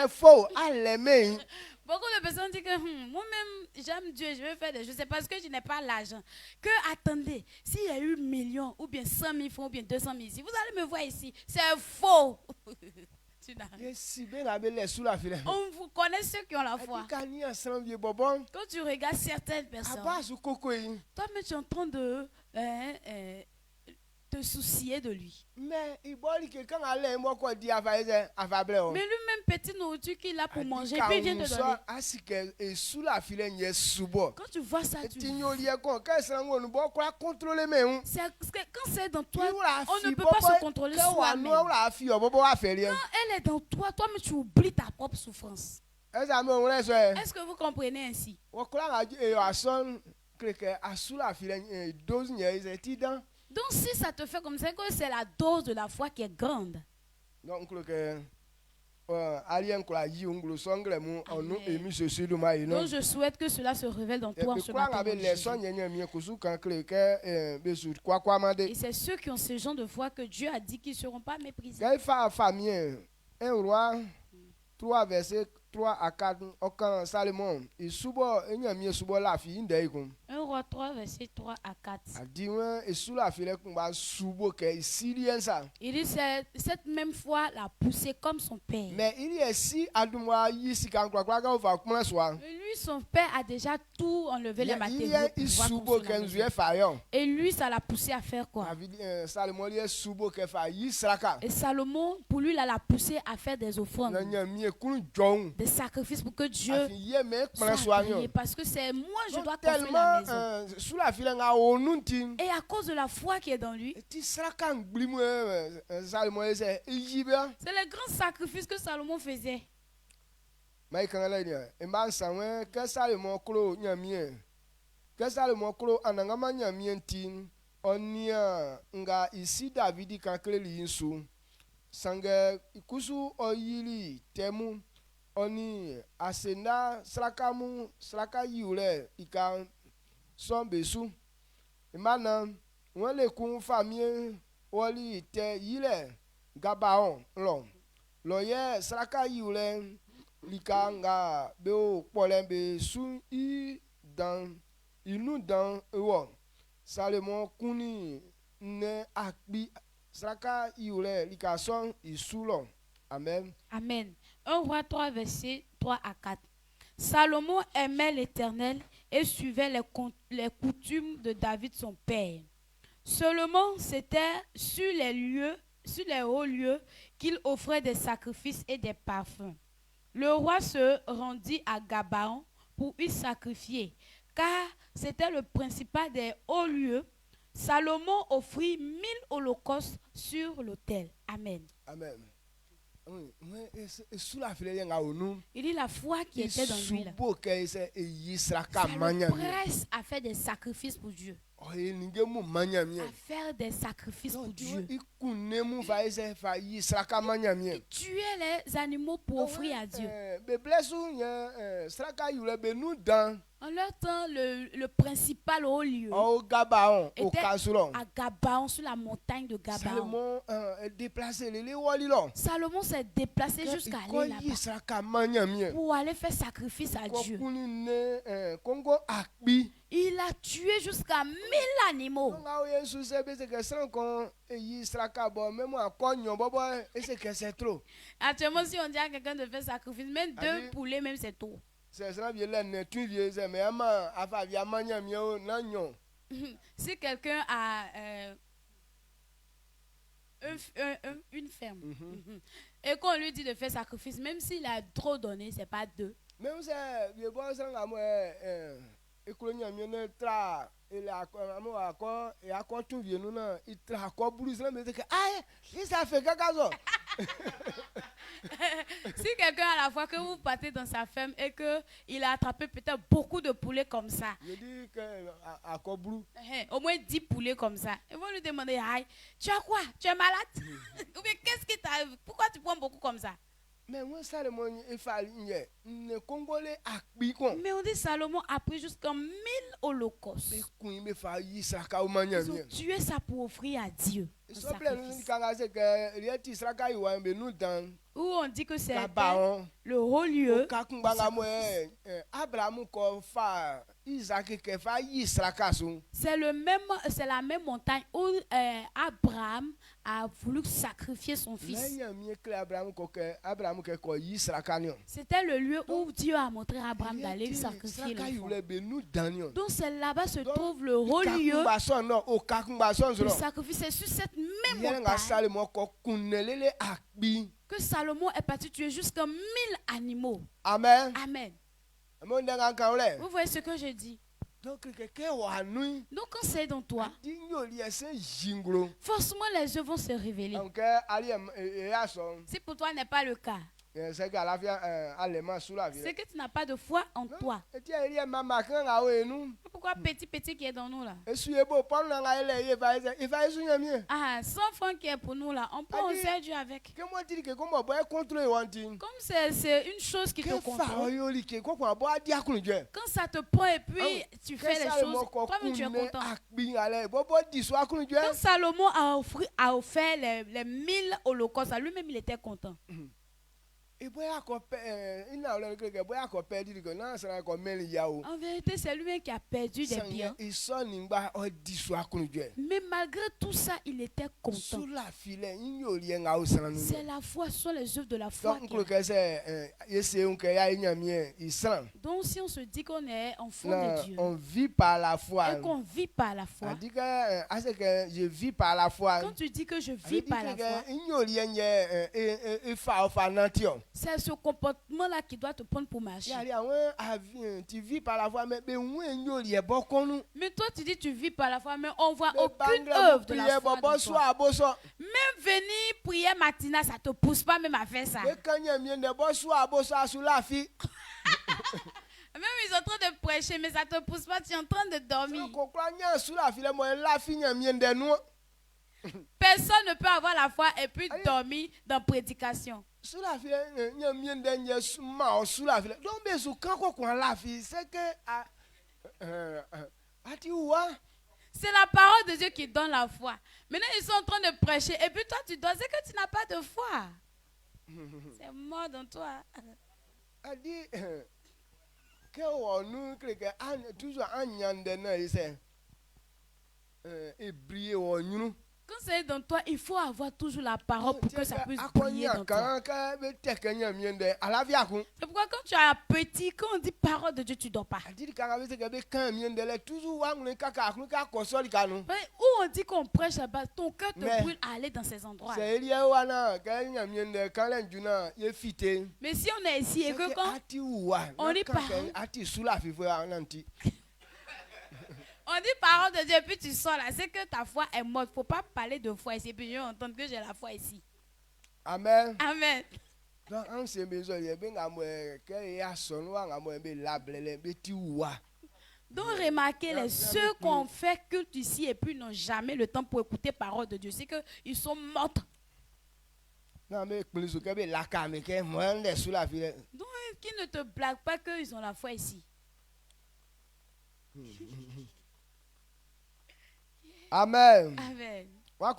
faux. Beaucoup de personnes disent que moi-même, j'aime Dieu, je veux faire des choses. C'est parce que je n'ai pas l'argent. Que, attendez, s'il y a eu 1 million, ou bien 100 000 francs, ou bien 200 000 ici, vous allez me voir ici. C'est faux. On vous connaît ceux qui ont la foi. Quand tu regardes certaines personnes, toi-même tu es en train de te soucier de lui. Mais lui-même, petite nourriture qu'il a pour manger, puis il vient te donner. Quand tu vois ça, tu quand c'est dans toi, on ne peut pas se contrôler soi-même. Quand elle est dans toi, toi-même tu oublies ta propre souffrance. Est-ce que vous comprenez ainsi? Donc si ça te fait comme ça, que c'est la dose de la foi qui est grande. Donc je souhaite que cela se révèle dans toi en ce matin. Et c'est ceux qui ont ce genre de foi que Dieu a dit qu'ils ne seront pas méprisés. 3 versets 3 à 4 aucun Salomon il subo enyamie subo la fi ndai kun. 1 Roi 3, verset 3 à 4. Il dit cette même fois l'a poussé comme son père. Mais il y a si lui, son père a déjà tout enlevé les matériaux. Et lui, ça l'a poussé à faire quoi? Et Salomon, pour lui, l'a poussé à faire des offrandes, des sacrifices pour que Dieu soit agréé. Parce que c'est moi, je dois construire la maison. Et à cause de la foi qui est dans lui, c'est le grand sacrifice que Salomon faisait. Oni asena sraka yule ika sombesu imana wole kun famie woli te yile gabaon lo ye sraka yule lika nga be o polembe su I dan inu dan ewo Salomon kuni ne akbi sraka yule lika son isulo. Amen. Amen. 1 Roi 3, verset 3 à 4. Salomon aimait l'Éternel et suivait les coutumes de David son père. Seulement, c'était sur les hauts lieux qu'il offrait des sacrifices et des parfums. Le roi se rendit à Gabaon pour y sacrifier, car c'était le principal des hauts lieux. Salomon offrit 1000 holocaustes sur l'autel. Amen. Amen. Il dit la foi qui était dans lui là. Ça le presse à faire des sacrifices pour Dieu. À faire des sacrifices pour Dieu. Tuer les animaux pour offrir à Dieu. En leur temps, le principal haut lieu était à Gabaon, sur la montagne de Gabaon. Salomon s'est déplacé jusqu'à aller là-bas pour aller faire sacrifice à Dieu. Il a tué jusqu'à 1000 animaux. Actuellement, si on dit à quelqu'un de faire sacrifice, même 2 poulets, même c'est trop. Si quelqu'un a une ferme et qu'on lui dit de faire sacrifice, même s'il a trop donné, c'est pas 2. Si quelqu'un a la fois que vous partez dans sa ferme et qu'il a attrapé peut-être beaucoup de poulets comme ça, au moins 10 poulets comme ça, ils vont lui demander, aïe, tu as quoi? Tu es malade? Ou bien qu'est-ce qui t'arrive? Pourquoi tu prends beaucoup comme ça? Mais on dit Salomon a pris jusqu'à 1000 holocaustes. Ils ont tué ça pour offrir à Dieu. Où on dit que c'est le haut lieu. C'est la même montagne où Abraham a voulu sacrifier son fils. C'était le lieu où Dieu a montré à Abraham d'aller sacrifier l'enfant. Donc c'est là-bas se trouve le haut lieu. Le sacrifice est sur cette même montagne que Salomon est parti tuer jusqu'à 1000 animaux. Amen. Amen. Vous voyez ce que je dis? Donc quand c'est dans toi, forcément les yeux vont se révéler. Si pour toi n'est pas le cas, c'est que tu n'as pas de foi en toi. Pourquoi petit qui est dans nous là? Ah, 100 francs qui est pour nous là, on peut en faire Dieu avec. Comme c'est une chose qui te contrôle. Quand ça te prend et puis tu fais les choses, toi-même tu es content. Quand Salomon a offert les 1000 holocaustes, lui-même il était content. En vérité, c'est lui qui a perdu des biens. Mais malgré tout ça, il était content. C'est la foi, ce sont les œuvres de la foi. Donc si on se dit qu'on est enfant de Dieu, on vit par la foi. Et qu'on vit par la foi. Je vis par la foi. Quand tu dis que je vis par la foi, c'est ce comportement-là qui doit te prendre pour marcher. Tu vis par la foi, mais toi tu dis tu vis par la foi, mais on voit aucune œuvre de la foi dans toi. Même venir prier matinale, ça te pousse pas même à faire ça. Même ils sont en train de prêcher, mais ça te pousse pas, tu es en train de dormir. Personne ne peut avoir la foi et puis dormir dans prédication. C'est la parole de Dieu qui donne la foi. Maintenant, ils sont en train de prêcher et puis toi, tu dois dire que tu n'as pas de foi. C'est mort dans toi. Quand c'est dans toi, il faut avoir toujours la parole pour que ça puisse briller dans toi. C'est pourquoi quand tu as petit, quand on dit parole de Dieu, tu ne dors pas. Où on dit qu'on prêche là-bas, ton cœur te brûle à aller dans ces endroits. Mais si on est ici et que quand on dit parole, on dit parole de Dieu et puis tu sors là, c'est que ta foi est morte. Il ne faut pas parler de foi ici et puis je vais entendre que j'ai la foi ici. Amen. Amen. Donc remarquez ceux qu'on fait culte ici et puis n'ont jamais le temps pour écouter parole de Dieu, c'est qu'ils sont morts. Donc qu'ils ne te blaguent pas qu'ils ont la foi ici. Amen. Amen. La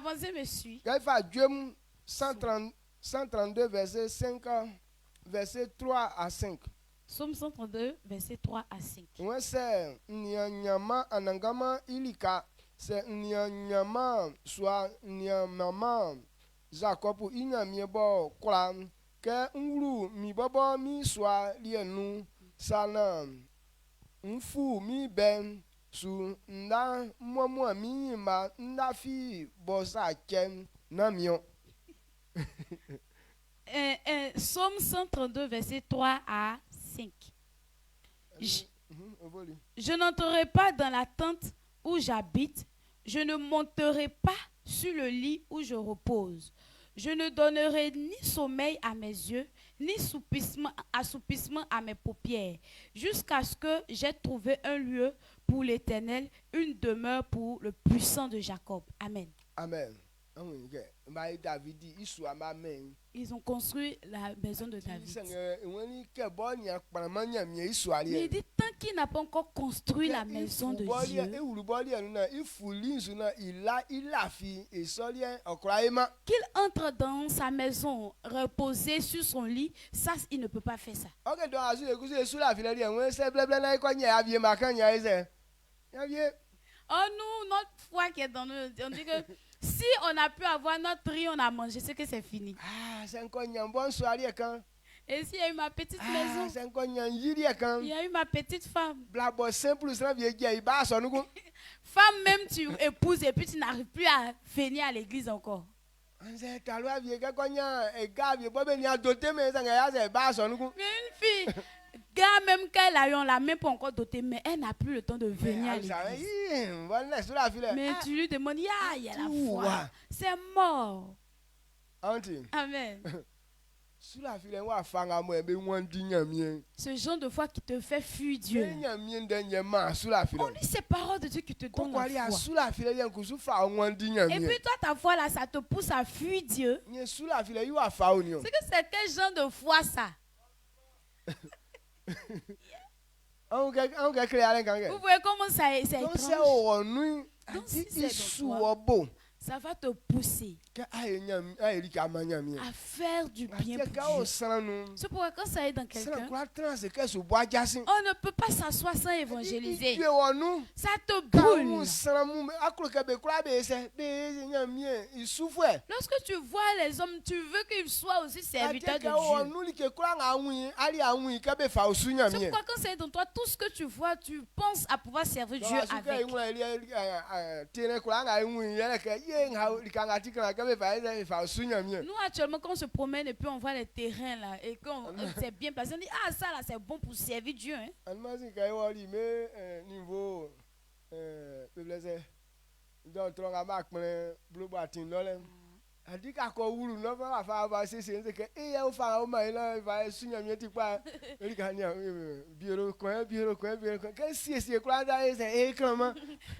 pensée me suit. 132 verset 5, verset 3 à 5. Psaume 132 verset 3 à 5. Ouais, c'est nyama anangama ilika, c'est nyama soit nyama Jacob inyamiebo kwa ke ngulu mi baba mi soit lienu sana mfu mi ben su nda momo mi ma nda fi bosa kem namio. Psaume 132 verset 3 à 5. Je n'entrerai pas dans la tente où j'habite, je ne monterai pas sur le lit où je repose. Je ne donnerai ni sommeil à mes yeux, ni assoupissement à mes paupières, jusqu'à ce que j'ai trouvé un lieu pour l'Éternel, une demeure pour le puissant de Jacob. Amen. Amen. Ils ont construit la maison de David. Mais il dit, tant qu'il n'a pas encore construit la maison de Dieu, qu'il entre dans sa maison, reposer sur son lit, ça, il ne peut pas faire ça. Oh nous, notre foi qui est dans nous, on dit que si on a pu avoir notre riz, on a mangé, c'est que c'est fini. Et s'il y a eu ma petite maison, il y a eu ma petite femme. Femme même tu épouses et puis tu n'arrives plus à venir à l'église encore. Mais une fille, gars même quand elle a eu, on l'a même pas encore dotée, mais elle n'a plus le temps de venir à l'église. Mais tu lui demandes, il y a la foi. C'est mort. Amen. Ce genre de foi qui te fait fuir Dieu. On dit ces paroles de Dieu qui te donnent la foi. Et puis toi, ta foi là, ça te pousse à fuir Dieu. C'est que c'est quel genre de foi ça? Vous voyez comment ça est étrange? ça va te pousser à faire du bien pour Dieu. C'est pourquoi quand ça est dans quelqu'un, on ne peut pas s'asseoir sans évangéliser. Ça te brûle. Lorsque tu vois les hommes, tu veux qu'ils soient aussi serviteurs de Dieu. C'est pourquoi quand c'est dans toi, tout ce que tu vois, tu penses à pouvoir servir Dieu avec. Nous actuellement quand on se promène et puis on voit les terrains là et qu'on c'est bien placé, on dit ah ça là c'est bon pour servir Dieu.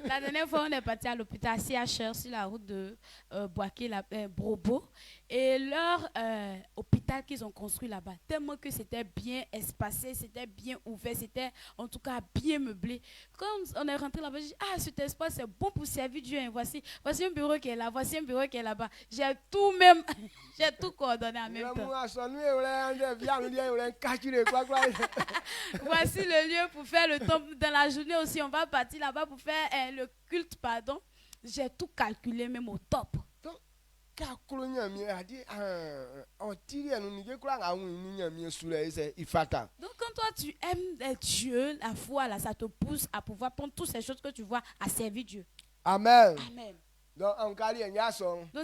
La dernière fois, on est parti à l'hôpital CHR sur la route de Brobo. Et leur hôpital qu'ils ont construit là-bas, tellement que c'était bien espacé, c'était bien ouvert, c'était en tout cas bien meublé. Quand on est rentré là-bas, j'ai dit, ah, cet espace c'est bon pour servir Dieu. Voici un bureau qui est là, voici un bureau qui est là-bas. J'ai tout coordonné en même temps. Voici le lieu pour faire le temple. Dans la journée aussi, on va partir là-bas pour faire le culte, pardon. J'ai tout calculé, même au top. Donc quand toi tu aimes Dieu, la foi là, ça te pousse à pouvoir prendre toutes ces choses que tu vois à servir Dieu. Amen. Amen. Donc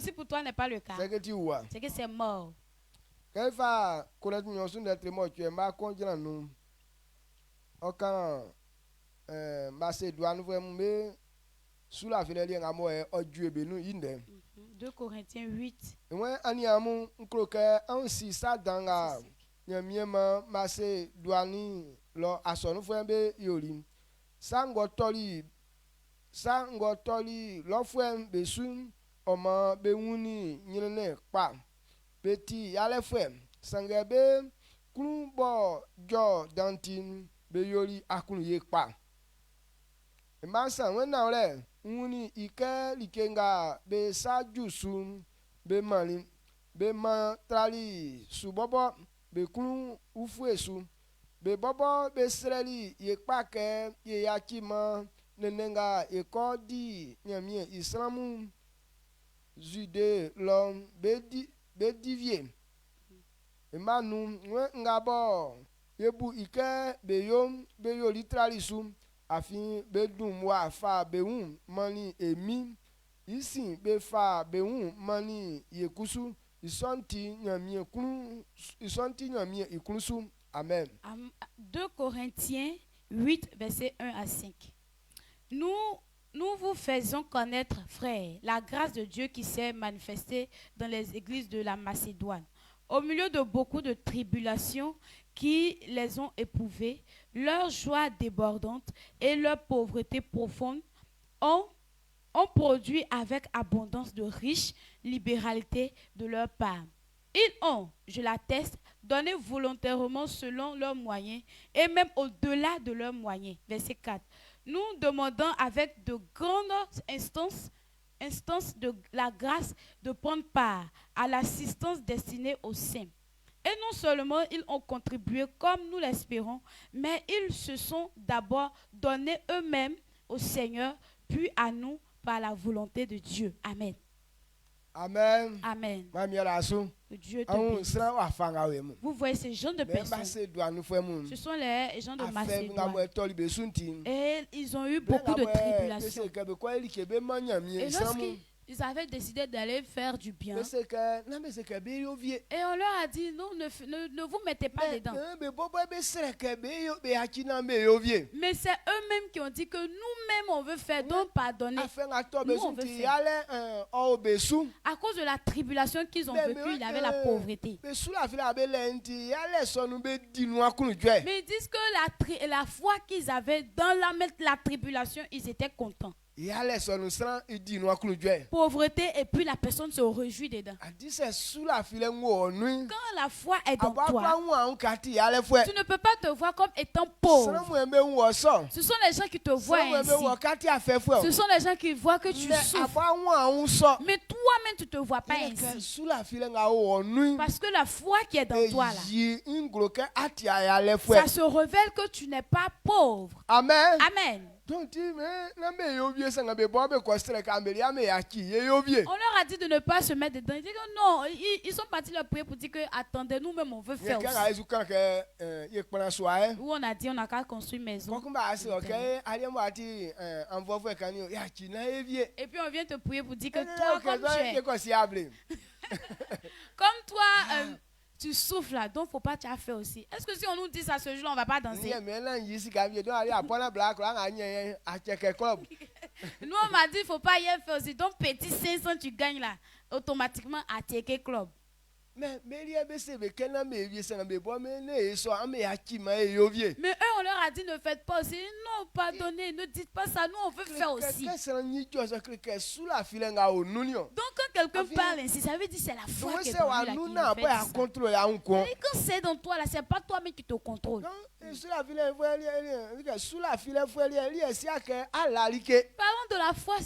si pour toi n'est pas le cas, c'est que c'est mort. Sous la finale, 2 Corinthiens 8. Sangotoli l'ofwem besun oma bewuni nyene pa beti yalefwem sangebe kulumbo jo dantin beyoli akunu ye pa emansan wena ole uni ike likenga be sajusun be mali be matrali subobo be kulun ufuesu be bobo be sreli ye pa ke ye yakima nenenga ekodi nyamie islamu jude lom bedivie emanu ngabo yebu ike beyom beyo litralisu afin bedum wa fa beun mani emi isin be fa beun mani yekusu isonti nyamie ikulusu. Amen. 2 Corinthiens 8 verset 1 à 5. Nous vous faisons connaître, frères, la grâce de Dieu qui s'est manifestée dans les églises de la Macédoine. Au milieu de beaucoup de tribulations qui les ont éprouvées, leur joie débordante et leur pauvreté profonde ont produit avec abondance de riches libéralités de leur part. Ils ont, je l'atteste, donné volontairement selon leurs moyens et même au-delà de leurs moyens. Verset 4. Nous demandons avec de grandes instances de la grâce de prendre part à l'assistance destinée aux saints. Et non seulement ils ont contribué comme nous l'espérons, mais ils se sont d'abord donnés eux-mêmes au Seigneur, puis à nous par la volonté de Dieu. Amen. Amen. Amen. Dieu te bénisse. Vous voyez ces gens de personnes. Ce sont les gens de Macédoine. Et ils ont eu beaucoup de tribulations. Et lorsqu'ils avaient décidé d'aller faire du bien, et on leur a dit non, ne vous mettez pas dedans. Mais c'est eux-mêmes qui ont dit que nous-mêmes on veut faire, donc pardonner. Nous on veut faire. À cause de la tribulation qu'ils ont vécue, il y avait la pauvreté. Mais ils disent que la foi qu'ils avaient dans la tribulation, ils étaient contents. Pauvreté et puis la personne se réjouit dedans. Quand la foi est dans toi, tu ne peux pas te voir comme étant pauvre. Ce sont les gens qui te voient ainsi. Ce sont les gens qui voient que tu souffres. Mais toi-même tu ne te vois pas ainsi. Parce que la foi qui est dans toi là, ça se révèle que tu n'es pas pauvre. Amen. Amen. On leur a dit de ne pas se mettre dedans. Ils disent que non, ils sont partis leur prier pour dire que attendez, nous-mêmes on veut faire aussi. Où on a dit on n'a qu'à construire une maison. Et puis on vient te prier pour dire que toi comme toi tu souffles là, donc faut pas t'y faire aussi. Est-ce que si on nous dit ça ce jour, on va pas danser? Nous on m'a dit faut pas y faire aussi. Donc petit 500 tu gagnes là, automatiquement à Tieke Club. Mais eux, on leur a dit ne faites pas aussi. Non, pardonnez, ne dites pas ça. Nous, on veut faire aussi. Donc, quand quelqu'un parle ainsi, ça veut dire que c'est la foi qui est dans lui. Quand c'est dans toi, là, c'est pas toi-même qui te contrôle. Parlons de la foi.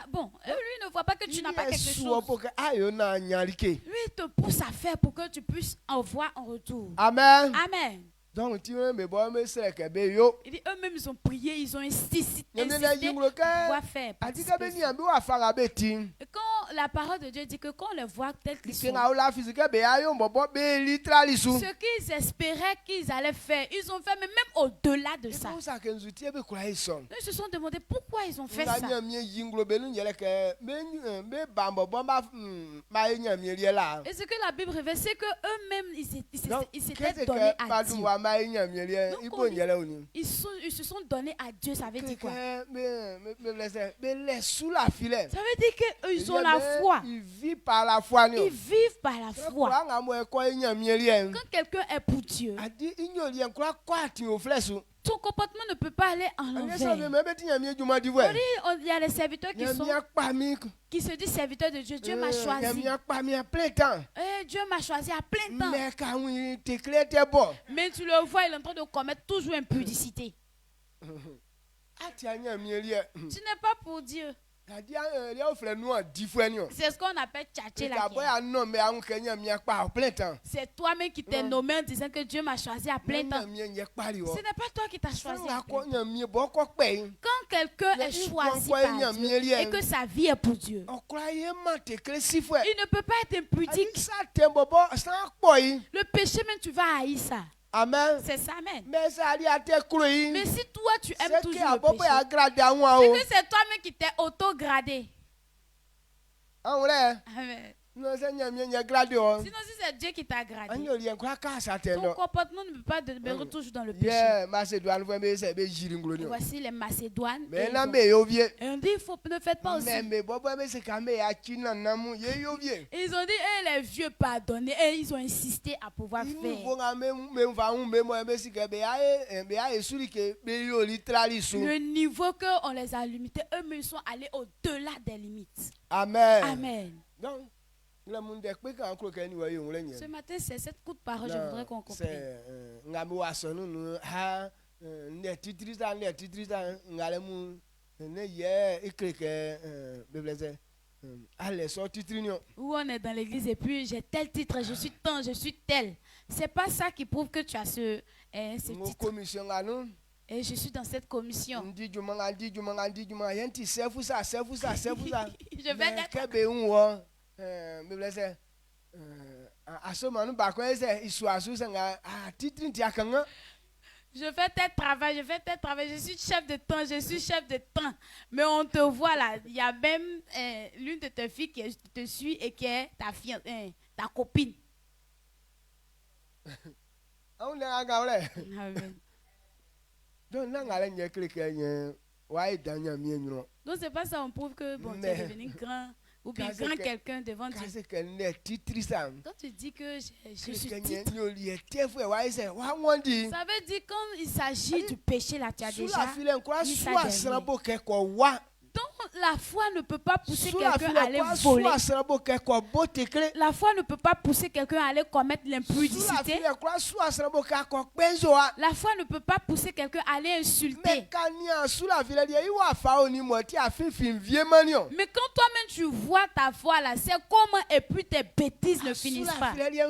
Bon, lui ne voit pas que tu n'as pas quelque chose. Lui, il te pousse à faire pour que tu puisses envoyer en retour. Amen. Amen. Donc, il dit eux-mêmes ils ont prié, ils ont insisté pour pouvoir faire. Et quand la parole de Dieu dit que quand on les voit tels qu'ils sont, ce qu'ils espéraient qu'ils allaient faire, ils ont fait, mais même au-delà de ça. Ils se sont demandé pourquoi ils ont fait ça. Et ce que la Bible révèle, c'est qu'eux-mêmes ils s'étaient donnés à Dieu. Ils se sont donnés à Dieu, ça veut dire quoi? Ça veut dire qu'ils ont la foi. Ils vivent par la foi. Ils vivent par la foi. Quand quelqu'un est pour Dieu, ton comportement ne peut pas aller en l'envers. Il y a les serviteurs qui se disent serviteurs de Dieu. Dieu m'a choisi. Dieu m'a choisi à plein temps. Mais tu le vois, il est en train de commettre toujours impudicité. Tu n'es pas pour Dieu. C'est ce qu'on appelle tchatcher la guerre. C'est toi-même qui t'es nommé en disant que Dieu m'a choisi à plein temps. Ce n'est pas toi qui t'as choisi à plein temps. Quand quelqu'un est choisi par Dieu et que sa vie est pour Dieu, il ne peut pas être impudique. Le péché même tu vas haïr ça. Amen. C'est ça, amen. Mais si toi tu aimes toujours le péché, c'est que c'est toi-même qui t'es auto-gradé. Amen. Sinon, si c'est Dieu qui t'a gradé, ton comportement ne peut pas demeurer toujours dans le péché. Voici les Macédoines. Et on dit, ne faites pas aussi. Et ils ont dit, les vieux pardonnez. Et ils ont insisté à pouvoir faire. Le niveau qu'on les a limités, eux-mêmes sont allés au-delà des limites. Amen. Amen. Donc, ce matin, c'est cette courte parole, je voudrais qu'on comprenne. Où on est dans l'église et puis j'ai tel titre, je suis tant, je suis tel. C'est pas ça qui prouve que tu as ce titre. Et je suis dans cette commission. Je vais tel travail, je suis chef de temps, mais on te voit là, il y a même l'une de tes filles qui te suit et qui est ta copine. Amen. Donc c'est pas ça, on prouve que bon, tu es devenu grand ou bien grand quelqu'un devant Dieu. Quand tu dis que je suis titre, ça veut dire quand il s'agit du péché là, tu as déjà mis ça derrière. Donc la foi ne peut pas pousser quelqu'un à aller voler. La foi ne peut pas pousser quelqu'un à aller commettre l'impudicité. La foi ne peut pas pousser quelqu'un à aller insulter. Mais quand toi-même tu vois ta foi là, c'est comment et puis tes bêtises ne finissent pas. Et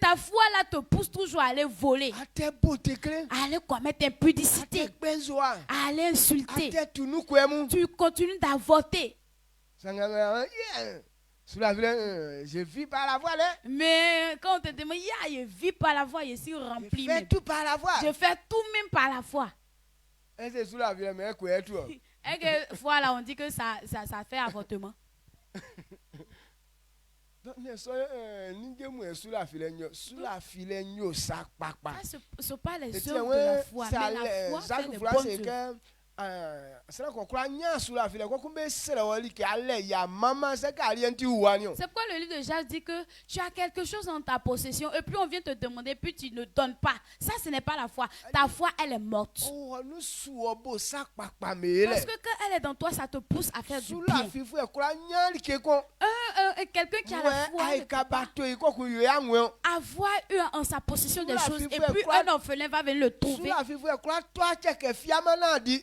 ta foi là te pousse toujours à aller voler, à aller commettre impudicité, à aller insulter. Tu continues d'avorter. Je vis par la voie. Mais quand on te demande, je vis par la voie, je suis rempli. Je fais tout par la voie. Je fais tout même par la foi. Et que voilà, on dit que ça fait avortement. Ce sont pas les œuvres de la foi, mais la foi fait des bonnes œuvres. C'est pourquoi le livre de Jacques dit que tu as quelque chose dans ta possession et puis on vient te demander puis tu ne donnes pas. Ça, ce n'est pas la foi. Ta foi, elle est morte. Parce que quand elle est dans toi, ça te pousse à faire du bien. Quelqu'un qui a la foi, avoir eu en sa possession des choses et puis un orphelin va venir le trouver.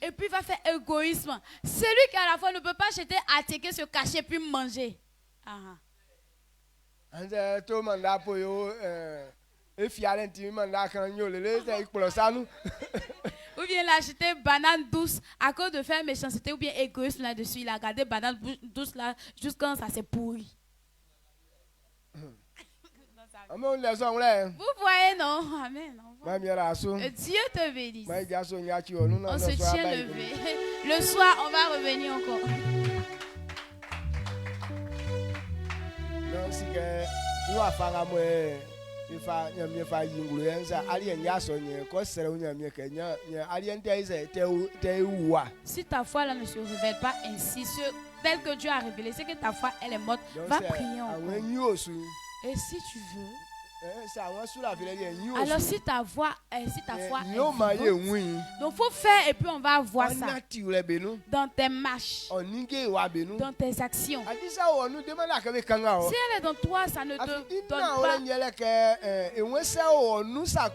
Et puis va faire égoïsme. Celui qui a la foi ne peut pas acheter, attaquer, se cacher puis manger. Ou bien il a acheté banane douce à cause de faire méchanceté ou bien égoïsme là-dessus. Il a gardé banane douce là jusqu'à ça s'est pourri. Vous voyez, non? Amen. Dieu te bénisse. On se tient levé. Le soir, on va revenir encore. Si ta foi là ne se révèle pas ainsi, tel que Dieu a révélé, c'est que ta foi elle est morte. Va prier encore. Et si tu veux, alors si ta foi est vivante, donc il faut faire et puis on va voir ça dans tes marches, dans tes actions. Si elle est dans toi, ça ne te donne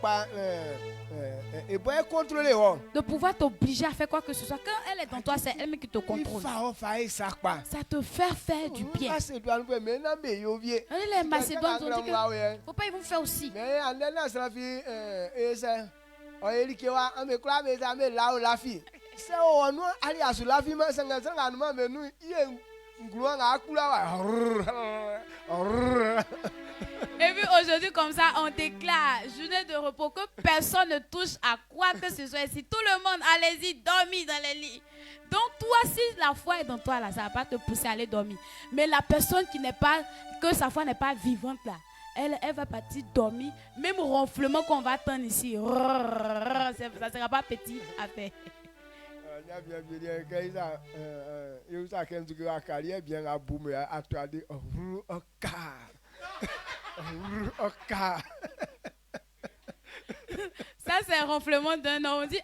pas de pouvoir t'obliger à faire quoi que ce soit. Quand elle est dans toi, c'est elle-même qui te contrôle. Ça te fait faire du bien. Les Macédoines ont dit que faut pas ils vont faire aussi. Et puis aujourd'hui comme ça on déclare journée de repos, que personne ne touche à quoi que ce soit ici. Tout le monde allez-y dormir dans les lits. Donc toi si la foi est dans toi là, ça va pas te pousser à aller dormir. Mais la personne qui n'est pas, que sa foi n'est pas vivante là, elle va partir dormir. Même ronflement qu'on va attendre ici, ça ne sera pas petit à faire. Ça c'est un ronflement d'un homme. On dit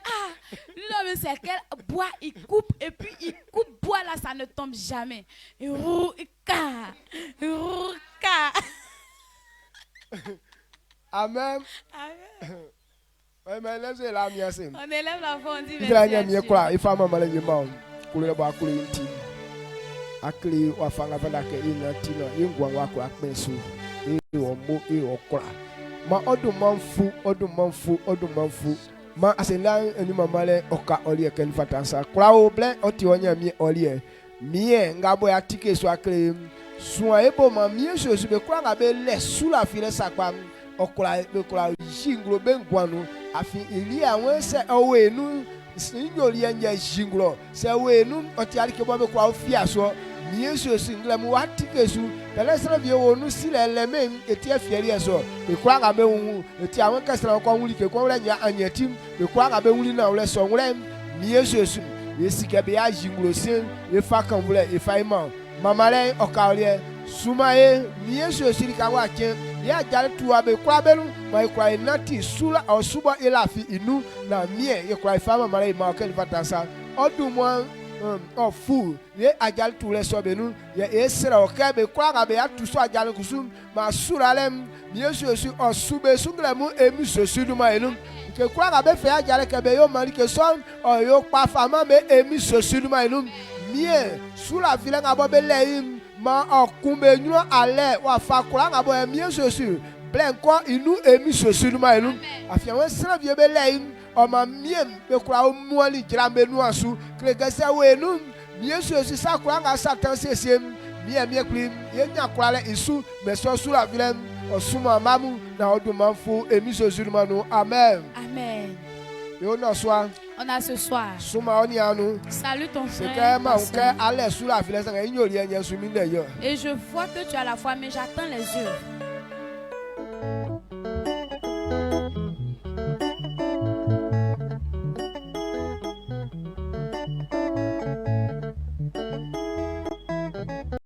l'homme c'est quel bois il coupe et puis il coupe bois là, ça ne tombe jamais. Amen. On élève la voix, on dit ma odumanfu ma asena eni mamale oka olie ken fatansa kla oble oti onya mi olie mie ngabo ya tike so akle suan ebo ma mie so be kla ngabe le sula file sakwa okla be kla jinglo bengwanu afi ili awon se owenu sinyoli anya jinglo se wenu oti ari ke bo be kla ofia so mie so single mu watike su telesra bi wonu silele mem eti afiari eso be kwa ga be wu eti awon kasra ko wuli ke ko wala nya anyatim be kwa ga be wuli na wala so wala mie so su yesika be ya jinglo sin e fa kan wala e fa ima mamale okawle sumaye mie so siri ka wa chen ya jare tuwa be kwa belu ma kwa inati sula o suba ilafi inu na mie ye kwa fa mamale ma ka fatansa Odumo fou ye ajal tout les sobenu ye esra okabe kwa ga be atuso ajal kusum ma suralem yesu osube sunglemu emi sosuduma enu ke kwa ga be fe ajal ke be yo mari ke son o yo pa fama be emi sosuduma enu mie sura vile nga bo be leim ma okumbe nyu ale wa fa kwa nga bo emi sosu blenko inu emi sosuduma enu afia we sra vie be leim o ma miem be kwa o muali jrambe nu asu kregese we nu yesu sa kwa nga satan sesem mie klim ye nya kwa le isu me so sura vile osuma mamu na odumanfu emi sosuduma nu amen amen. Yo no soir. On a ce soir. Salut ton frère. Et je vois que tu as la foi, mais j'attends les yeux.